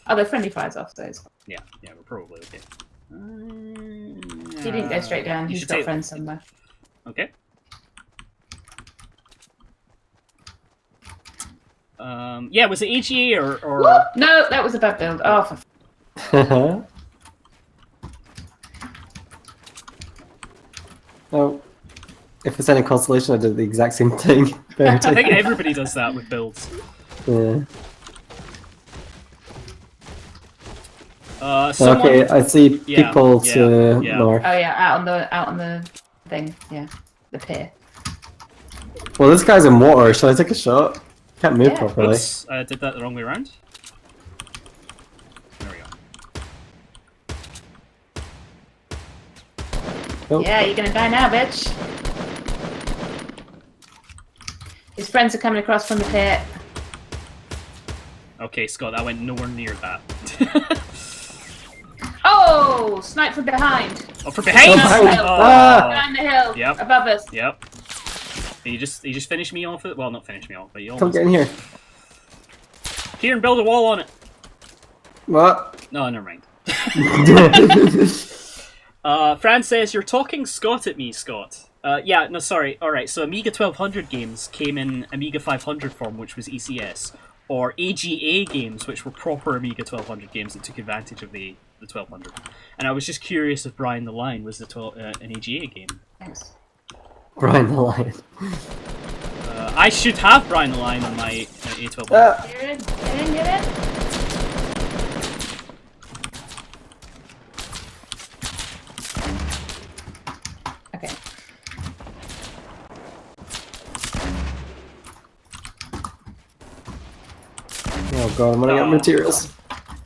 Oh, they're friendly fires off, so it's fine. Yeah, we're probably okay. He didn't go straight down, he's got friends somewhere. Okay. Yeah, was it AGA or... No, that was a bad build. Oh, for Oh, if it's any consolation, I did the exact same thing. I think everybody does that with builds. Yeah. Someone... Okay, I see Yeah, people to yeah. north. Oh yeah, out on the thing, yeah, the pier. Well, this guy's in water. Shall I take a shot? Can't move Yeah. properly. Oops, I did that the wrong way around. There we go. Oh. Yeah, you're gonna die now, bitch. His friends are coming across from the pit. Okay, Scott, I went nowhere near that. Oh, snipe from behind. Oh, from behind! Oh, behind. Ah! Behind the hill. Yep. Above us. Yep. You just finished me off it? Well, not finish me off, but you Come almost... get in here. Here and build a wall on it. What? No, never mind. Fran says, you're talking Scott at me, Scott. Yeah, no, sorry. Alright, so Amiga 1200 games came in Amiga 500 form, which was ECS, or AGA games, which were proper Amiga 1200 games that took advantage of the 1200. And I was just curious if Brian the Lion was an AGA game. Thanks. Brian the Lion. I should have Brian the Lion on my A1200. Get in, get in, get in. Okay. Oh god, I'm running out of materials.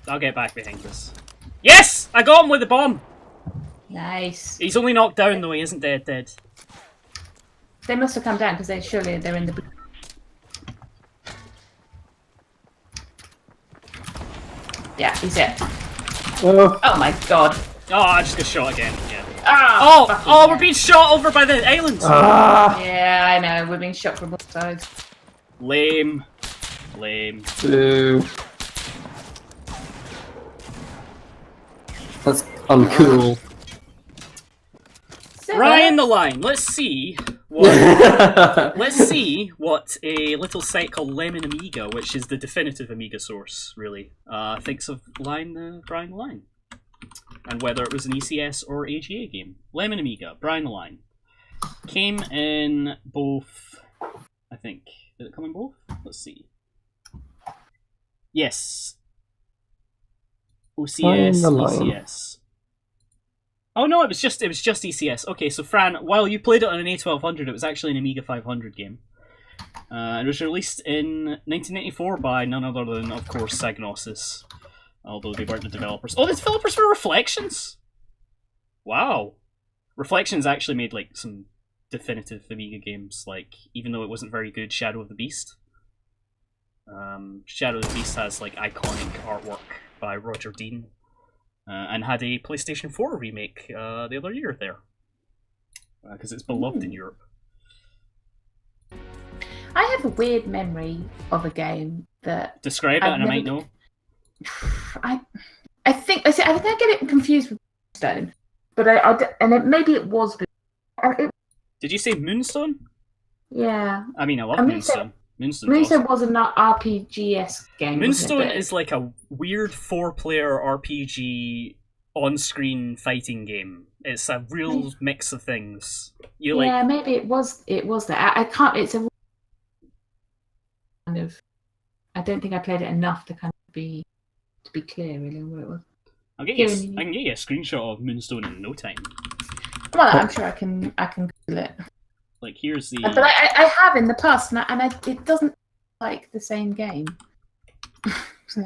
I'll get back behind this. Yes! I got him with the bomb! Nice. He's only knocked down though, he isn't dead. They must have come down because surely they're in the. Yeah, he's it. Oh, Oh my god. Oh, I just got shot again, yeah. Ah, fucking Oh, hell. we're being shot over by the island! Yeah, I know. We're being shot from both sides. Lame. boo. That's uncool. Ryan the Line, let's see what a little site called Lemon Amiga, which is the definitive Amiga source, really, thinks of Brian the Line. And whether it was an ECS or AGA game. Lemon Amiga, Brian the Line. Came in both, I think. Did it come in both? Let's see. Yes. Flying OCS, the line. ECS. Oh no, it was just ECS. Okay, so Fran, while you played it on an A1200, it was actually an Amiga 500 game. It was released in 1994 by none other than, of course, Psygnosis. Although they weren't the developers. Oh, the developers were Reflections! Wow. Reflections actually made like some definitive Amiga games, like, even though it wasn't very good, Shadow of the Beast. Shadow of the Beast has like iconic artwork by Roger Dean, and had a PlayStation 4 remake the other year there, because it's beloved in Europe. I have a weird memory of a game that Describe it, I've and I might never- know. I think I get it confused with Stone, but maybe it was. Did you say Moonstone? Yeah, I mean, I love And Moonstone. Moonstone's Moonstone awesome. was an RPG-esque game. Moonstone wasn't it? is like a weird 4-player RPG on-screen fighting game. It's a real mix of things. You like Yeah, maybe it was. It was that. I can't. It's a kind of. I don't think I played it enough to kind of be clear really on what it was. I can get you a screenshot of Moonstone in no time. Well, I'm sure I can Google it. Like, here's the. But I have in the past, and it doesn't like the same game. So,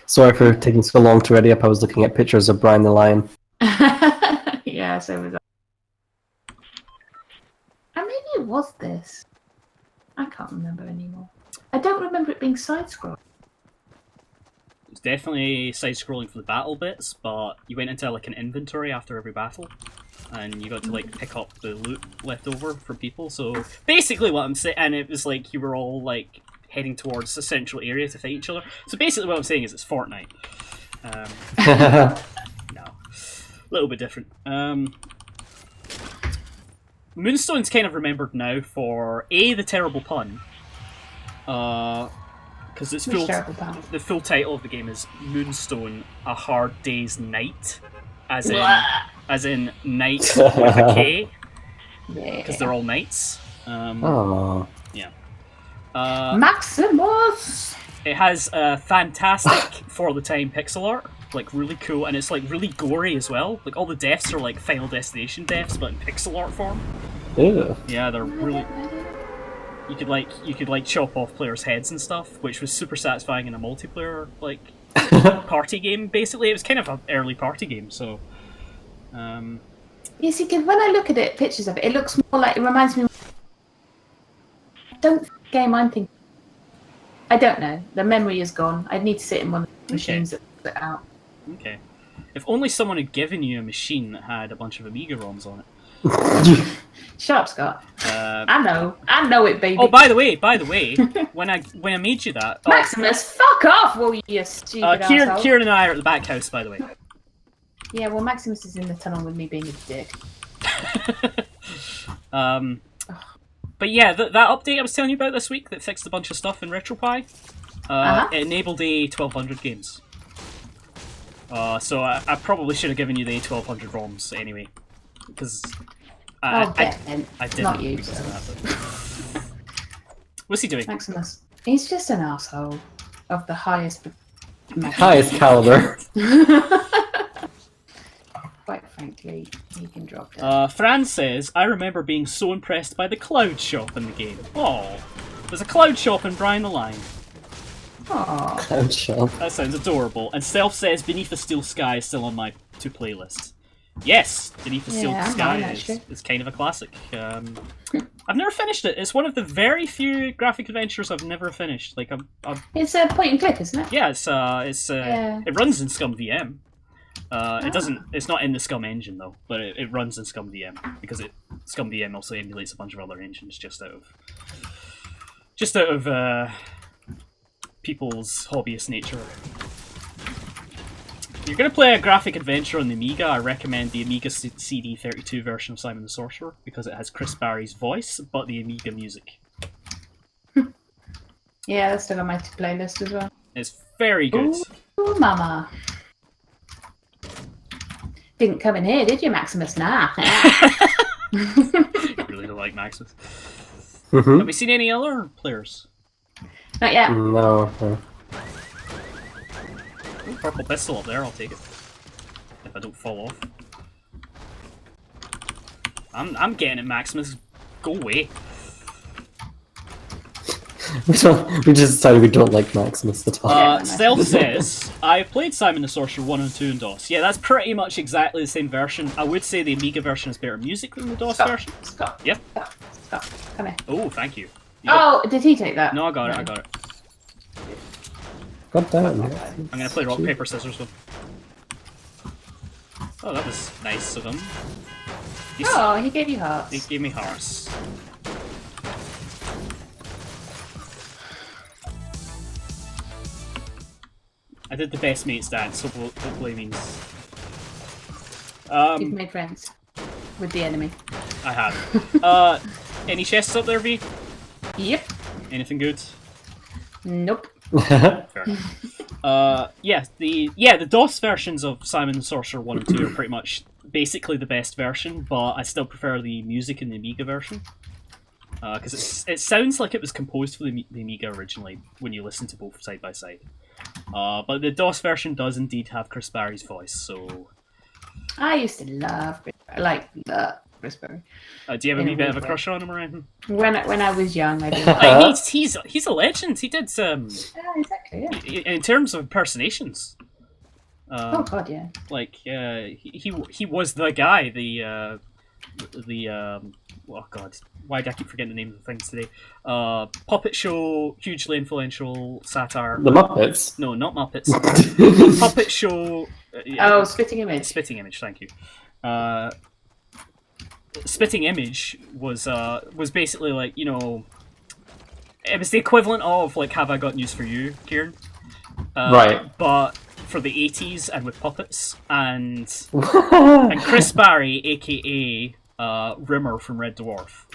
Sorry for taking so long to ready up. I was looking at pictures of Brian the Lion. yeah, so was I. And maybe it was this. I can't remember anymore. I don't remember it being side-scroll. It's definitely side-scrolling for the battle bits, but you went into like an inventory after every battle, and you got to like pick up the loot left over from people. So basically, what I'm saying, and it was like you were all like heading towards a central area to fight each other. So basically, what I'm saying is it's Fortnite. No, a little bit different. Moonstone's kind of remembered now for A, the terrible pun, because it's Which terrible pun? the full title of the game is Moonstone: A Hard Day's Night, as in night with a K, Yeah. because they're all knights. Oh. Yeah. Maximus. It has a fantastic for the time pixel art, like really cool, and it's like really gory as well. Like all the deaths are like Final Destination deaths, but in pixel art form. Ew. Yeah, they're really. You could like chop off players' heads and stuff, which was super satisfying in a multiplayer like party game. Basically, it was kind of an early party game. So, You see, because when I look at it, pictures of it, it looks more like it reminds me. I don't think the game I'm thinking. I don't know. The memory is gone. I'd need to sit in one of the machines that put it out. okay. If only someone had given you a machine that had a bunch of Amiga ROMs on it. Shut up, Scott. Uh, I know it, baby. oh, by the way, when I made you that, Maximus, fuck off, will you stupid asshole? Kieran and I are at the back house, by the way. Yeah, well, Maximus is in the tunnel with me being a dick. But yeah, that update I was telling you about this week that fixed a bunch of stuff in RetroPie, it enabled the A1200 games. So I probably should have given you the A1200 ROMs anyway, because I didn't. Not you. because of that, but- What's he doing? Maximus. He's just an asshole of the highest. Highest caliber. Quite frankly, he can drop it. Fran says, I remember being so impressed by the cloud shop in the game. Oh, there's a cloud shop in Brian the Lion. Aww. Cloud shop. That sounds adorable. And Self says, Beneath a Steel Sky is still on my to playlist. Yes, Beneath a Steel Yeah, Sky mine, is kind of a classic. I've never finished it. It's one of the very few graphic adventures I've never finished. Like, It's a point and click, isn't it? yeah, Yeah. it runs in Scum VM. It doesn't. It's not in the Scum engine though, but it runs in Scum VM because Scum VM also emulates a bunch of other engines just out of people's hobbyist nature. If you're gonna play a graphic adventure on the Amiga, I recommend the Amiga CD32 version of Simon the Sorcerer because it has Chris Barry's voice, but the Amiga music. Yeah, that's still on my playlist as well. It's very good. Ooh, mama. Didn't come in here, did you, Maximus? Nah. I really don't like Maximus. Mm-hmm. Have we seen any other players? Not yet. No. no. Ooh, purple pistol up there, I'll take it. If I don't fall off. I'm getting it, Maximus. Go away. We just decided we don't like Maximus at all. Stealth says, I played Simon the Sorcerer 1 and 2 in DOS. Yeah, that's pretty much exactly the same version. I would say the Amiga version is better music than the DOS version. Scott. Yep. Scott. Come here. Oh, thank you. Did he take that? No, I got it, I got it. God damn. I'm gonna play rock, paper, scissors with him. Oh, that was nice of him. He gave you hearts. He gave me hearts. I did the best mates dance, so hopefully means. You've made friends with the enemy. I have. Any chests up there, V? Yep. Anything good? Nope. Fair enough. The DOS versions of Simon the Sorcerer 1 and 2 are pretty much basically the best version, but I still prefer the music in the Amiga version. Because it sounds like it was composed for the Amiga originally when you listen to both side by side. But the DOS version does indeed have Chris Barry's voice, so... I used to love Chris Barry. Do you have a wee bit of a crush on him or anything? When I was young, I did. He's a legend. He did Yeah, exactly. Yeah. in terms of impersonations. Oh God, yeah. Like he was the guy. The oh God, why do I keep forgetting the names of things today? Puppet show, hugely influential satire. The Muppets? No, not Muppets. Puppet show. Oh, Spitting Image. Spitting Image. Thank you. Spitting Image was basically like, you know, it was the equivalent of like Have I Got News for You, Kieran? Right. But for the 80s and with puppets and Chris Barry, aka Rimmer from Red Dwarf,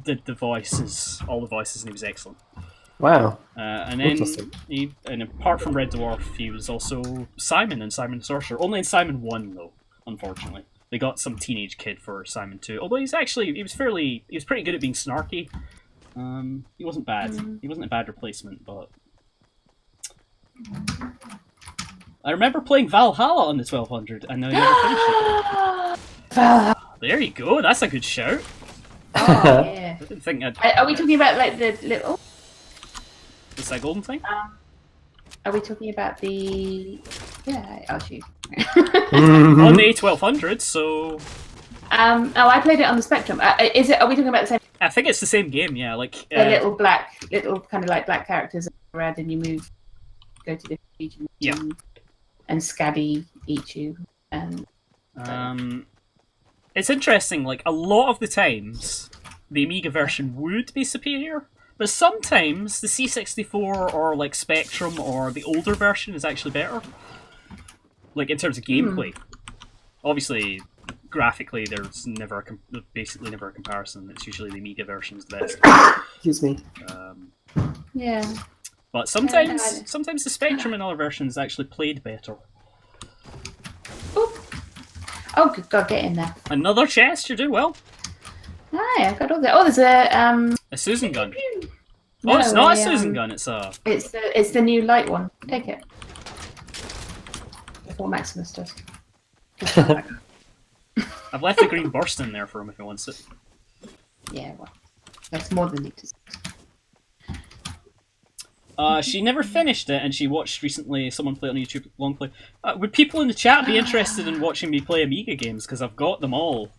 did the voices, all the voices, and he was excellent. Wow. And then, and apart from Red Dwarf, he was also Simon in Simon the Sorcerer. Only in Simon 1, though, unfortunately. They got some teenage kid for Simon 2. Although he was pretty good at being snarky. He wasn't bad. He wasn't a bad replacement, but... I remember playing Valhalla on the 1200, and I never finished it. There you go, that's a good shout. Oh, yeah. I didn't think I'd... Are we talking about like the little? Is that golden thing? Are we talking about the? Yeah, I'll shoot. On the A1200, so... Oh, I played it on the Spectrum. Is it? Are we talking about the same? I think it's the same game, yeah. Like The little kind of like black characters around, and you move, go to different regions. Yeah. And Scabby eats you, and. It's interesting. Like a lot of the times, the Amiga version would be superior, but sometimes the C64 or like Spectrum or the older version is actually better. Like in terms of gameplay, obviously. Graphically, there's basically never a comparison. It's usually the Amiga version's the best. Excuse me. Yeah. But sometimes the Spectrum and other versions actually played better. Oop. Oh, good God, get in there. Another chest, you're doing well. Hi, I've got all that. Oh, there's a Susan gun. No, Oh, it's not a Susan gun. It's a. It's the new light one. Take it. Before Maximus does. I've left the green burst in there for him if he wants it. Yeah, well, that's more than need to. She never finished it, and she watched recently someone play it on YouTube long play. Would people in the chat be interested in watching me play Amiga games? Because I've got them all.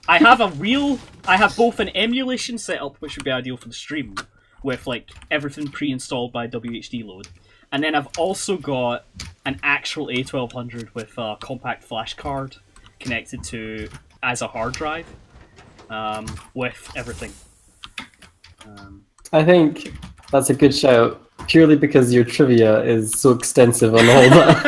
I have both an emulation setup, which would be ideal for the stream, with like everything pre-installed by WHD load, and then I've also got an actual A1200 with a compact flash card connected to as a hard drive, with everything. I think that's a good shout, purely because your trivia is so extensive on all that.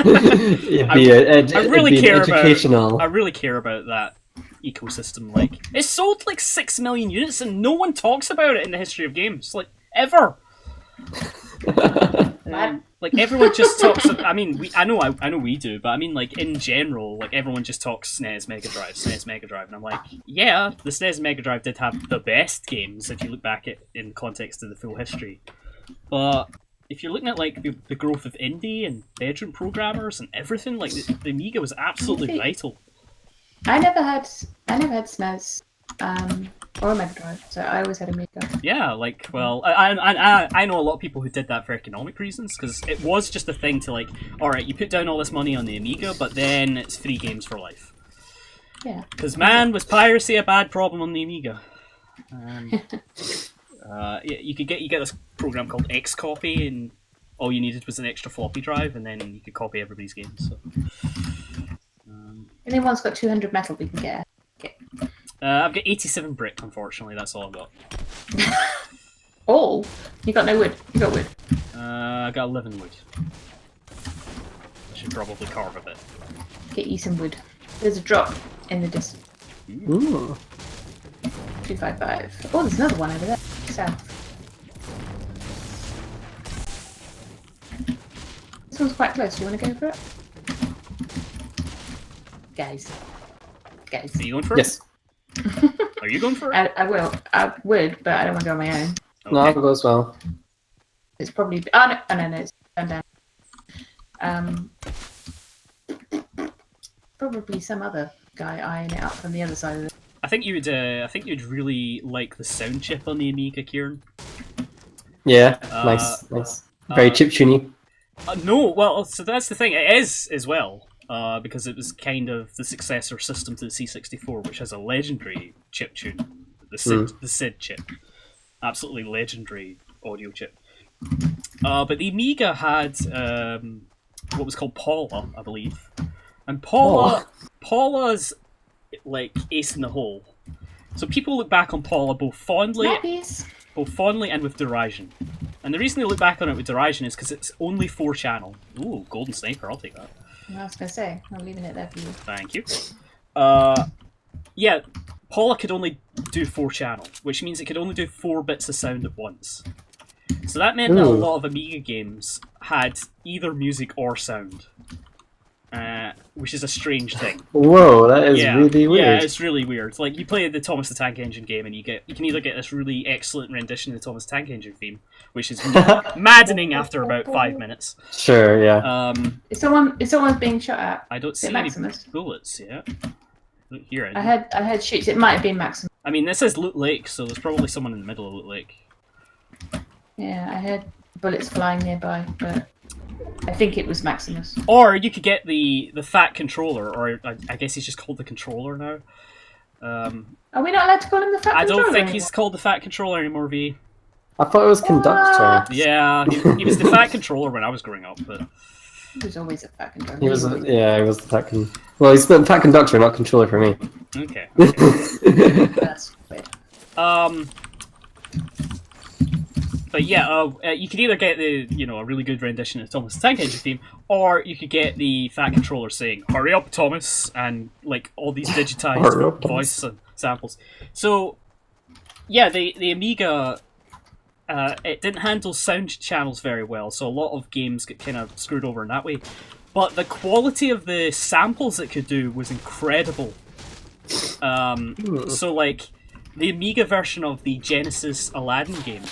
I really care educational. I really care about that ecosystem. Like, it sold like 6 million units, and no one talks about it in the history of games, like ever. I like everyone just talks. I mean, I know we do, but I mean, like in general, like everyone just talks SNES Mega Drive, SNES Mega Drive, and I'm like, yeah, the SNES Mega Drive did have the best games if you look back at in context of the full history. But if you're looking at like the growth of indie and bedroom programmers and everything, like the Amiga was absolutely vital. I never had SNES or a Mega Drive, so I always had a Amiga. Yeah, like, well, I know a lot of people who did that for economic reasons, because it was just a thing to like, alright, you put down all this money on the Amiga, but then it's free games for life. Yeah. Because man, was piracy a bad problem on the Amiga? You get this program called Xcopy, and all you needed was an extra floppy drive, and then you could copy everybody's games. So. Anyone's got 200 metal, we can get. I've got 87 brick, unfortunately. That's all I've got. Oh, you got no wood. You got wood. I got 11 wood. I should probably carve a bit. Get you some wood. There's a drop in the distance. Ooh. 255. Oh, there's another one over there. South. This one's quite close. Do you want to go for it? Guys. Are you going for it? Yes. Are you going for it? I will. I would, but I don't want to go on my own. Okay. No, I'll go as well. It's probably. Oh no, it's turned down. Probably some other guy eyeing it up from the other side of it. I think you'd really like the sound chip on the Amiga, Kieran. Yeah, nice. Very chiptune-y. No, well, so that's the thing. It is as well. Because it was kind of the successor system to the C64, which has a legendary chip tune, the SID chip, absolutely legendary audio chip. But the Amiga had what was called Paula, I believe, and Paula's like ace in the hole. So people look back on Paula both fondly and with derision. And the reason they look back on it with derision is because it's only 4-channel. Ooh, golden sniper! I'll take that. I was going to say, I'm leaving it there for you. Thank you. Yeah, Paula could only do 4-channel, which means it could only do 4 bits of sound at once. So that meant that a lot of Amiga games had either music or sound, which is a strange thing. Whoa, that is really weird. Yeah, it's really weird. Like, you play the Thomas the Tank Engine game, and you can either get this really excellent rendition of the Thomas the Tank Engine theme, which is maddening after about 5 minutes. Sure, yeah. Is someone being shot at? I don't see any Maximus? bullets yet. Look here. I heard shoots. It might have been Maximus. I mean, this is Loot Lake, so there's probably someone in the middle of Loot Lake. Yeah, I heard bullets flying nearby, but I think it was Maximus. Or you could get the fat controller, or I guess he's just called the controller now. Are we not allowed to call him the fat controller? I don't think anymore? he's called the fat controller anymore, V. I thought it was conductor. Yeah, he was the fat controller when I was growing up, but... He was always a fat controller. He was the fat Well, he's the fat conductor, not controller for me. Okay. That's weird. But yeah, you could either get a really good rendition of Thomas the Tank Engine theme, or you could get the fat controller saying "Hurry up, Thomas," and like all these digitized voice samples. So yeah, the Amiga it didn't handle sound channels very well, so a lot of games get kind of screwed over in that way. But the quality of the samples it could do was incredible. So like the Amiga version of the Genesis Aladdin game.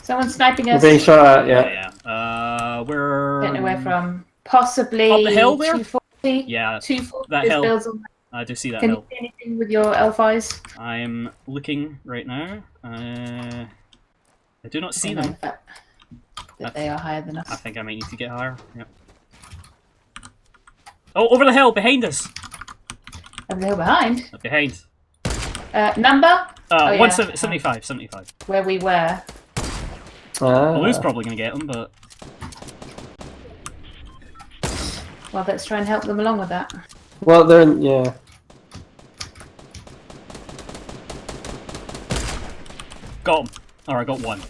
Someone's sniping us. We're being shot at, yeah. We're getting away from possibly up the hill there. 240. Yeah, 240. that hill. Builds on that. I do see that Can hill. you see anything with your elf eyes? I'm looking right now. I do not see them. That they are higher than us. I think I might need to get higher. Yep. Oh, over the hill, behind us. Over the hill behind. Behind. Number? 175. 75. Where we were. Lou's probably going to get them, but... Well, let's try and help them along with that. Well, they're yeah. Got him. Or I got one.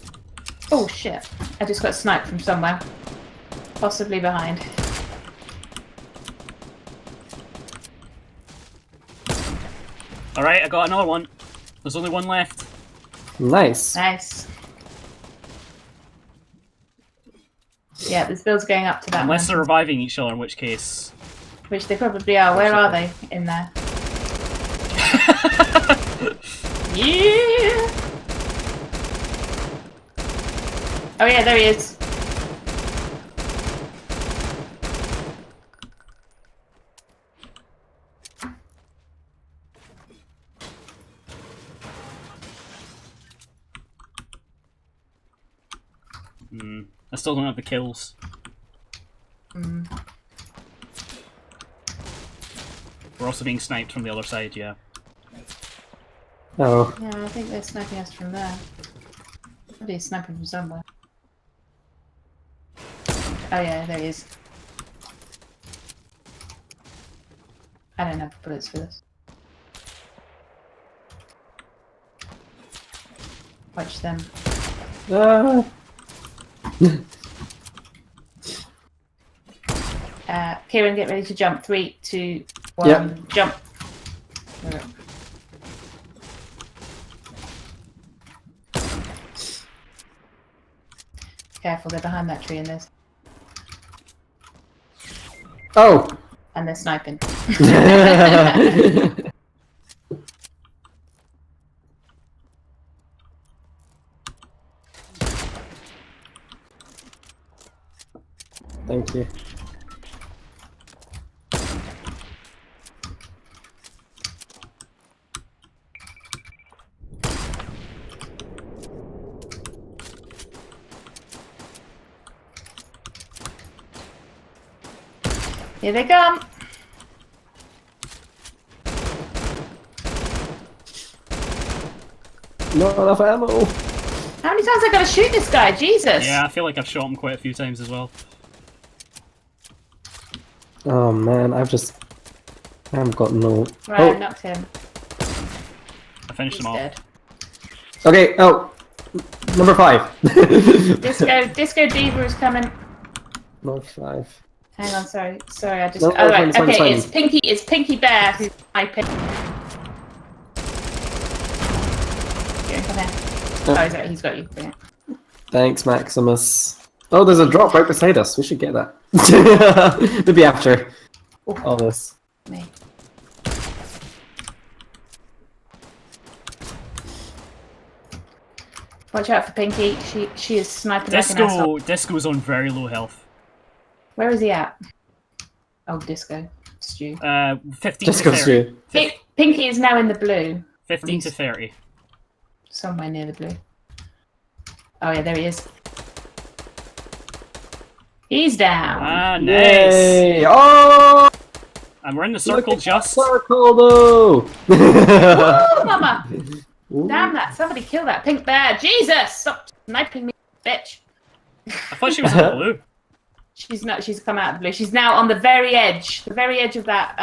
Oh shit. I just got sniped from somewhere. Possibly behind. Alright, I got another one. There's only one left. Nice. Nice. Yeah, there's builds going up to that. Unless they're mountain, reviving each other, in which case... which they probably are. Where are they? In there. Yeah. Oh yeah, there he is. I still don't have the kills. Mm. We're also being sniped from the other side, yeah. Oh. Yeah, I think they're sniping us from there. Somebody's sniping from somewhere. Oh yeah, there he is. I don't have bullets for this. Watch them. Ah. Kieran, get ready to jump. 3, 2, 1, Yep. jump. Careful, they're behind that tree and there's Oh. and they're sniping. Thank you. Here they come. Not enough ammo. How many times I gotta shoot this guy? Jesus. Yeah, I feel like I've shot him quite a few times as well. Oh man, I haven't got no. Right, Oh. I knocked him. I finished He's him off. dead. Okay. Oh. Number 5. Disco Diva is coming. Number 5. Hang on, sorry, I just. No, oh, right. it's fine, it's Okay, fine. it's Pinky Bear who's sniping. Kieran, come here. Oh, he's got you. Bring it. Thanks, Maximus. Oh, there's a drop right beside us. We should get that. Maybe after all this. Me. Watch out for Pinky. She is sniping like an asshole. Disco's on very low health. Where is he at? Oh, Disco. Stew. 15 Just to go 30. through. Pinky is now in the blue. 15 to 30. Somewhere near the blue. Oh yeah, there he is. He's down. Ah, nice! Yay! Oh! And we're in the circle just. Circle though! Oh, mama! Ooh. Damn that! Somebody kill that pink bear! Jesus! Stop sniping me, bitch! I thought she was in the blue. She's not. She's come out of the blue. She's now on the very edge of that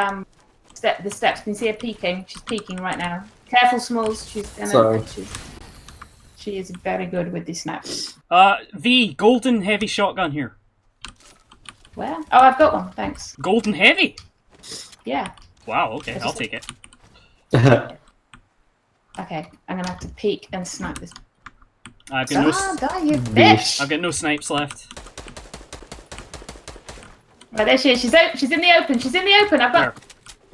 the steps. You can see her peeking. She's peeking right now. Careful, Smalls. She's gonna. Sorry. She is very good with the snaps. V, golden heavy shotgun here. Where? Oh, I've got one. Thanks. Golden heavy? Yeah. Wow, okay, I'll take it. Okay, I'm gonna have to peek and snipe this. I've got Die, you bitch! I've got no snipes left. Right, there she is. She's in the open. She's in the open. I've got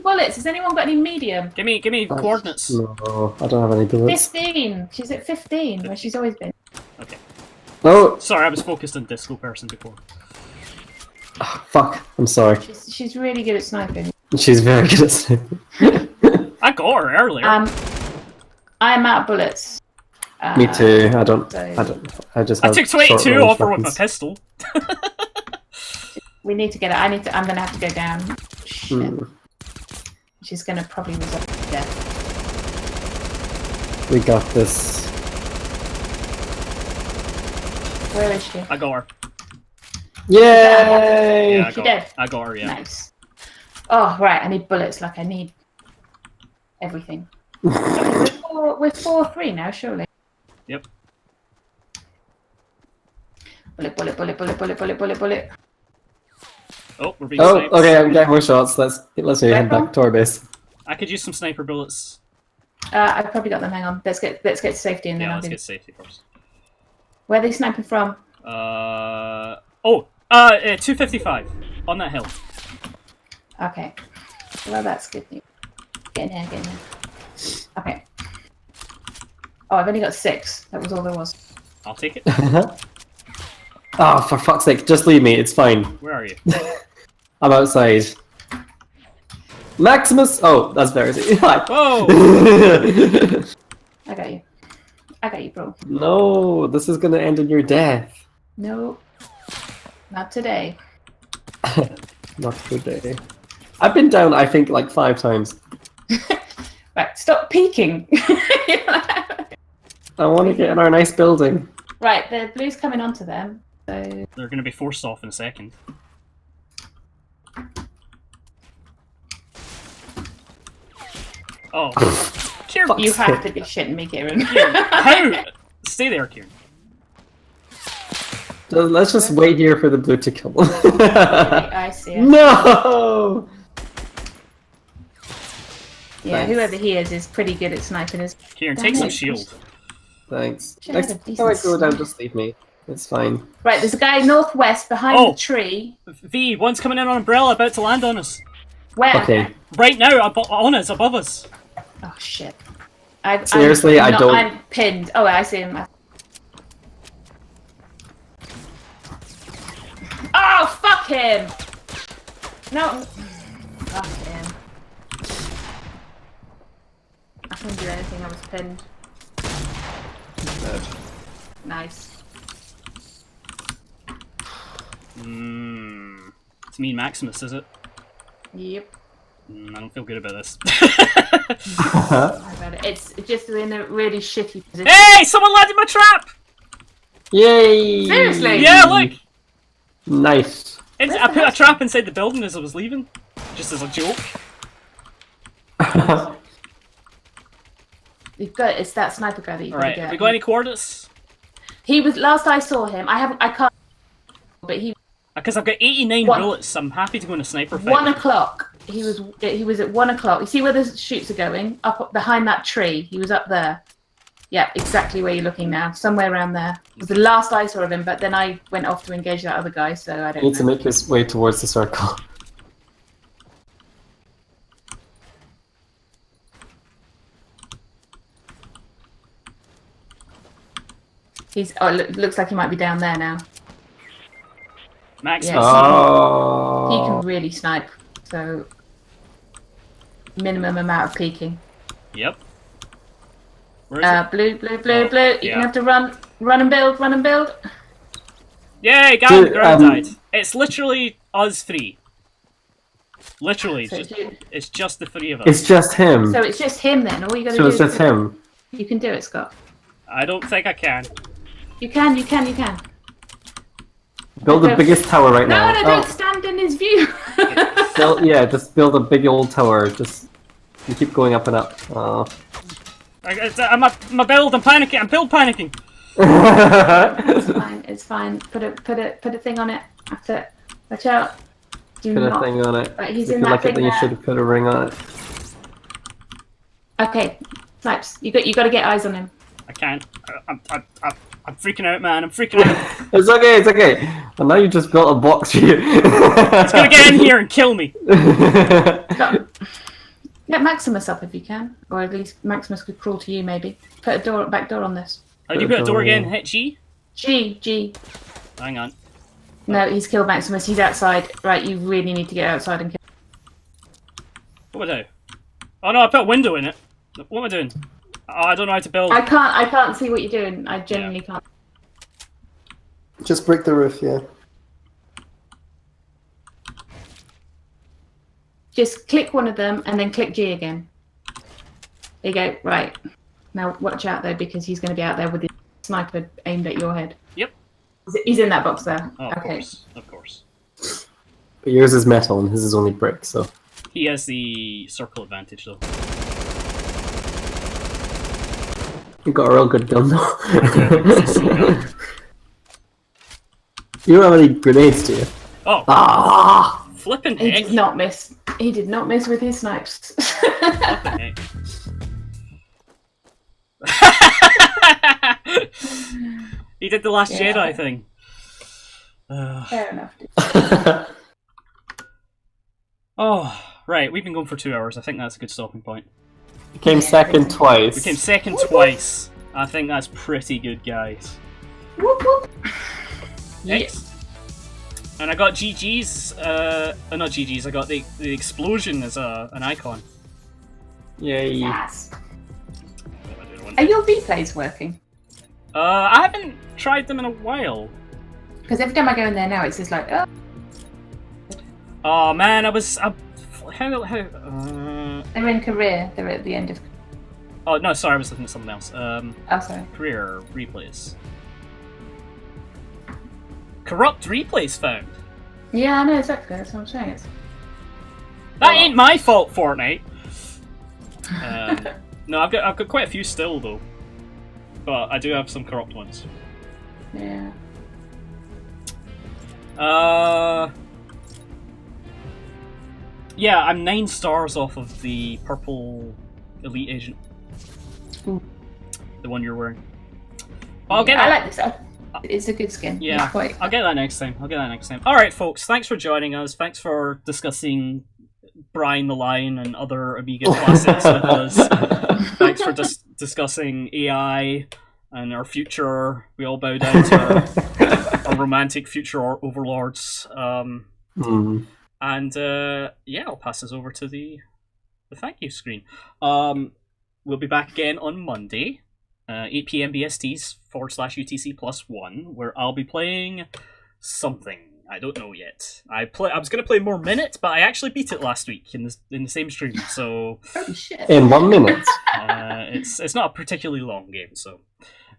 bullets. Has anyone got any medium? Give me coordinates. No, I don't have any bullets. 15. She's at 15, where she's always been. Okay. Oh! Sorry, I was focused on disco person before. Oh, fuck. I'm sorry. She's really good at sniping. She's very good at sniping. I got her earlier. I'm out of bullets. Me too. I just I have took 22 short-range off her with my weapons. pistol. We need to get her. I'm gonna have to go down. Shit. Mm. She's gonna probably result in death. We got this. Where is she? I got her. Yay! Yeah, She dead? I got her, yeah. Nice. Oh, right. I need bullets. Like, I need everything. Okay, we're 4-3 now, surely. Yep. Bullet. Oh, we're being Oh, sniped. okay, I'm getting more shots. Let's head back to our base. I could use some sniper bullets. I've probably got them. Hang on. Let's get to safety and then Yeah, I'll let's do get safety first. Where are they sniping from? Oh, 255 on that hill. Okay. Well, that's good news. Get in here. Okay. Oh, I've only got 6. That was all there was. I'll take it. Oh, for fuck's sake, just leave me, it's fine. Where are you? I'm outside. Maximus! Oh, that's Verity. Hi. Whoa! I got you, bro. No, this is gonna end in your death. No. Not today. Not today. I've been down, I think, like 5 times. Right, stop peeking. I want to get in our nice building. Right, the blue's coming onto them. So They're going to be forced off in a second. Oh. Kieran, you have to be shitting me, Kieran. how? Stay there, Kieran. Let's just wait here for the blue to kill them. I see it. No! Yeah, Thanks. whoever he is pretty good at sniping us. Kieran, Damn take some it. shield. Thanks. Should have Next a decent time I go down, snipe. just leave me. It's fine. Right, there's a guy northwest behind Oh. the tree. V, one's coming in on umbrella, about to land on us. Where? Okay. Right now, on us, above us. Oh shit. Seriously, I don't- I'm pinned. Oh, I see him. Oh, fuck him! No. Fuck him. I couldn't do anything, I was pinned. Nice. It's me and Maximus, is it? Yep. I don't feel good about this. About it. It's just in a really shitty position. Hey! Someone landed my trap! Yay! Seriously? Yeah, look! Nice. I put a trap inside the building as I was leaving. Just as a joke. It's that sniper guy that you've got to Alright, get. have we got any coordinates? He was last I saw him. I can't. But he Because I've got 89 One. bullets, I'm happy to go in a sniper fight. 1 o'clock. He was at 1 o'clock. You see where the shoots are going? Up behind that tree. He was up there. Yeah, exactly where you're looking now. Somewhere around there. It was the last I saw of him, but then I went off to engage that other guy, so I don't You need to know. make his way towards the circle. Looks like he might be down there now. Maximus. Yeah. Oh. He can really snipe, so minimum amount of peeking. Yep. Where is it? Blue. Oh, You're yeah. gonna have to run and build. Yay, guy on the Dude, ground died. It's literally us three. Literally, So it's just the three of us. It's just him. So it's just him then. All you gotta So do it's is just him. You can do it, Scott. I don't think I can. You can. Build the biggest tower right No, now. don't stand in his view. Just build a big old tower. Just you keep going up and up. Oh. I'm a build. I'm panicking. I'm build panicking. It's fine. Put a thing on it. That's it. Watch out. Do Put a not. thing on it. Right, he's if in you that like it, thing then you there. should have put a ring on it. Okay, snipes. You got to get eyes on him. I can't. I'm freaking out, man. I'm freaking out. It's okay. And now you just built a box here. He's gonna get in here and kill me. Stop. Get Maximus up if you can, or at least Maximus could crawl to you. Maybe put a back door on this. How do you put a door again? Hit G? G. Hang on. No, he's killed Maximus. He's outside. Right, you really need to get outside and kill. What do I do? Oh no, I put a window in it. What am I doing? Oh, I don't know how to build. I can't see what you're doing. I genuinely can't. Just break the roof, yeah. Just click one of them and then click G again. There you go. Right. Now watch out though, because he's going to be out there with his sniper aimed at your head. Yep. He's in that box there. Oh, of okay. course. But yours is metal and his is only brick, so. He has the circle advantage though. You got a real good gun though. It's a C gun. You don't have any grenades, do you? Oh, Ah! flipping He heck. did not miss. He did not miss with his snipes. Flipping heck. He did the Last Yeah. Jedi thing. Fair enough. Dude. Oh, right. We've been going for 2 hours. I think that's a good stopping point. Came second twice. We came second twice. I think that's pretty good, guys. Whoop, whoop. Yes. And I got GG's. Not GG's. I got the explosion as an icon. Yay. Yes. Are your replays working? I haven't tried them in a while. Because every time I go in there now, it says like, oh. Oh man, how? They're in career. They're at the end of. Oh no, sorry, I was looking at something else. Oh, sorry. Career replays. Corrupt replays found. Yeah, I know exactly. That's what I'm saying. That ain't my fault, Fortnite. No, I've got quite a few still though, but I do have some corrupt ones. Yeah. Yeah, I'm 9 stars off of the purple elite agent. Ooh. The one you're wearing. I'll get I that. like this. It's a good skin. Yeah, I'll get that next time. Alright, folks, thanks for joining us. Thanks for discussing Brian the Lion and other Amiga classics with us. Thanks for discussing AI and our future. We all bow down to our romantic future overlords. And yeah, I'll pass this over to the thank you screen. We'll be back again on Monday, 8 p.m. BST/UTC+1, where I'll be playing something. I don't know yet. I was gonna play more Minute, but I actually beat it last week in the same stream. So holy shit. In 1 minute. It's not a particularly long game, so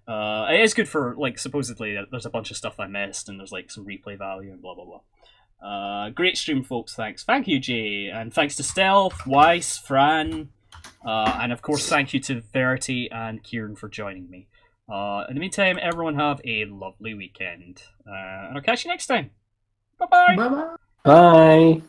it is good for like supposedly there's a bunch of stuff I missed and there's like some replay value and blah blah blah. Great stream, folks. Thanks. Thank you, Jay, and thanks to Stealth, Weiss, Fran, and of course thank you to Verity and Kieran for joining me. In the meantime, everyone have a lovely weekend, and I'll catch you next time. Bye-bye. Bye-bye. Bye.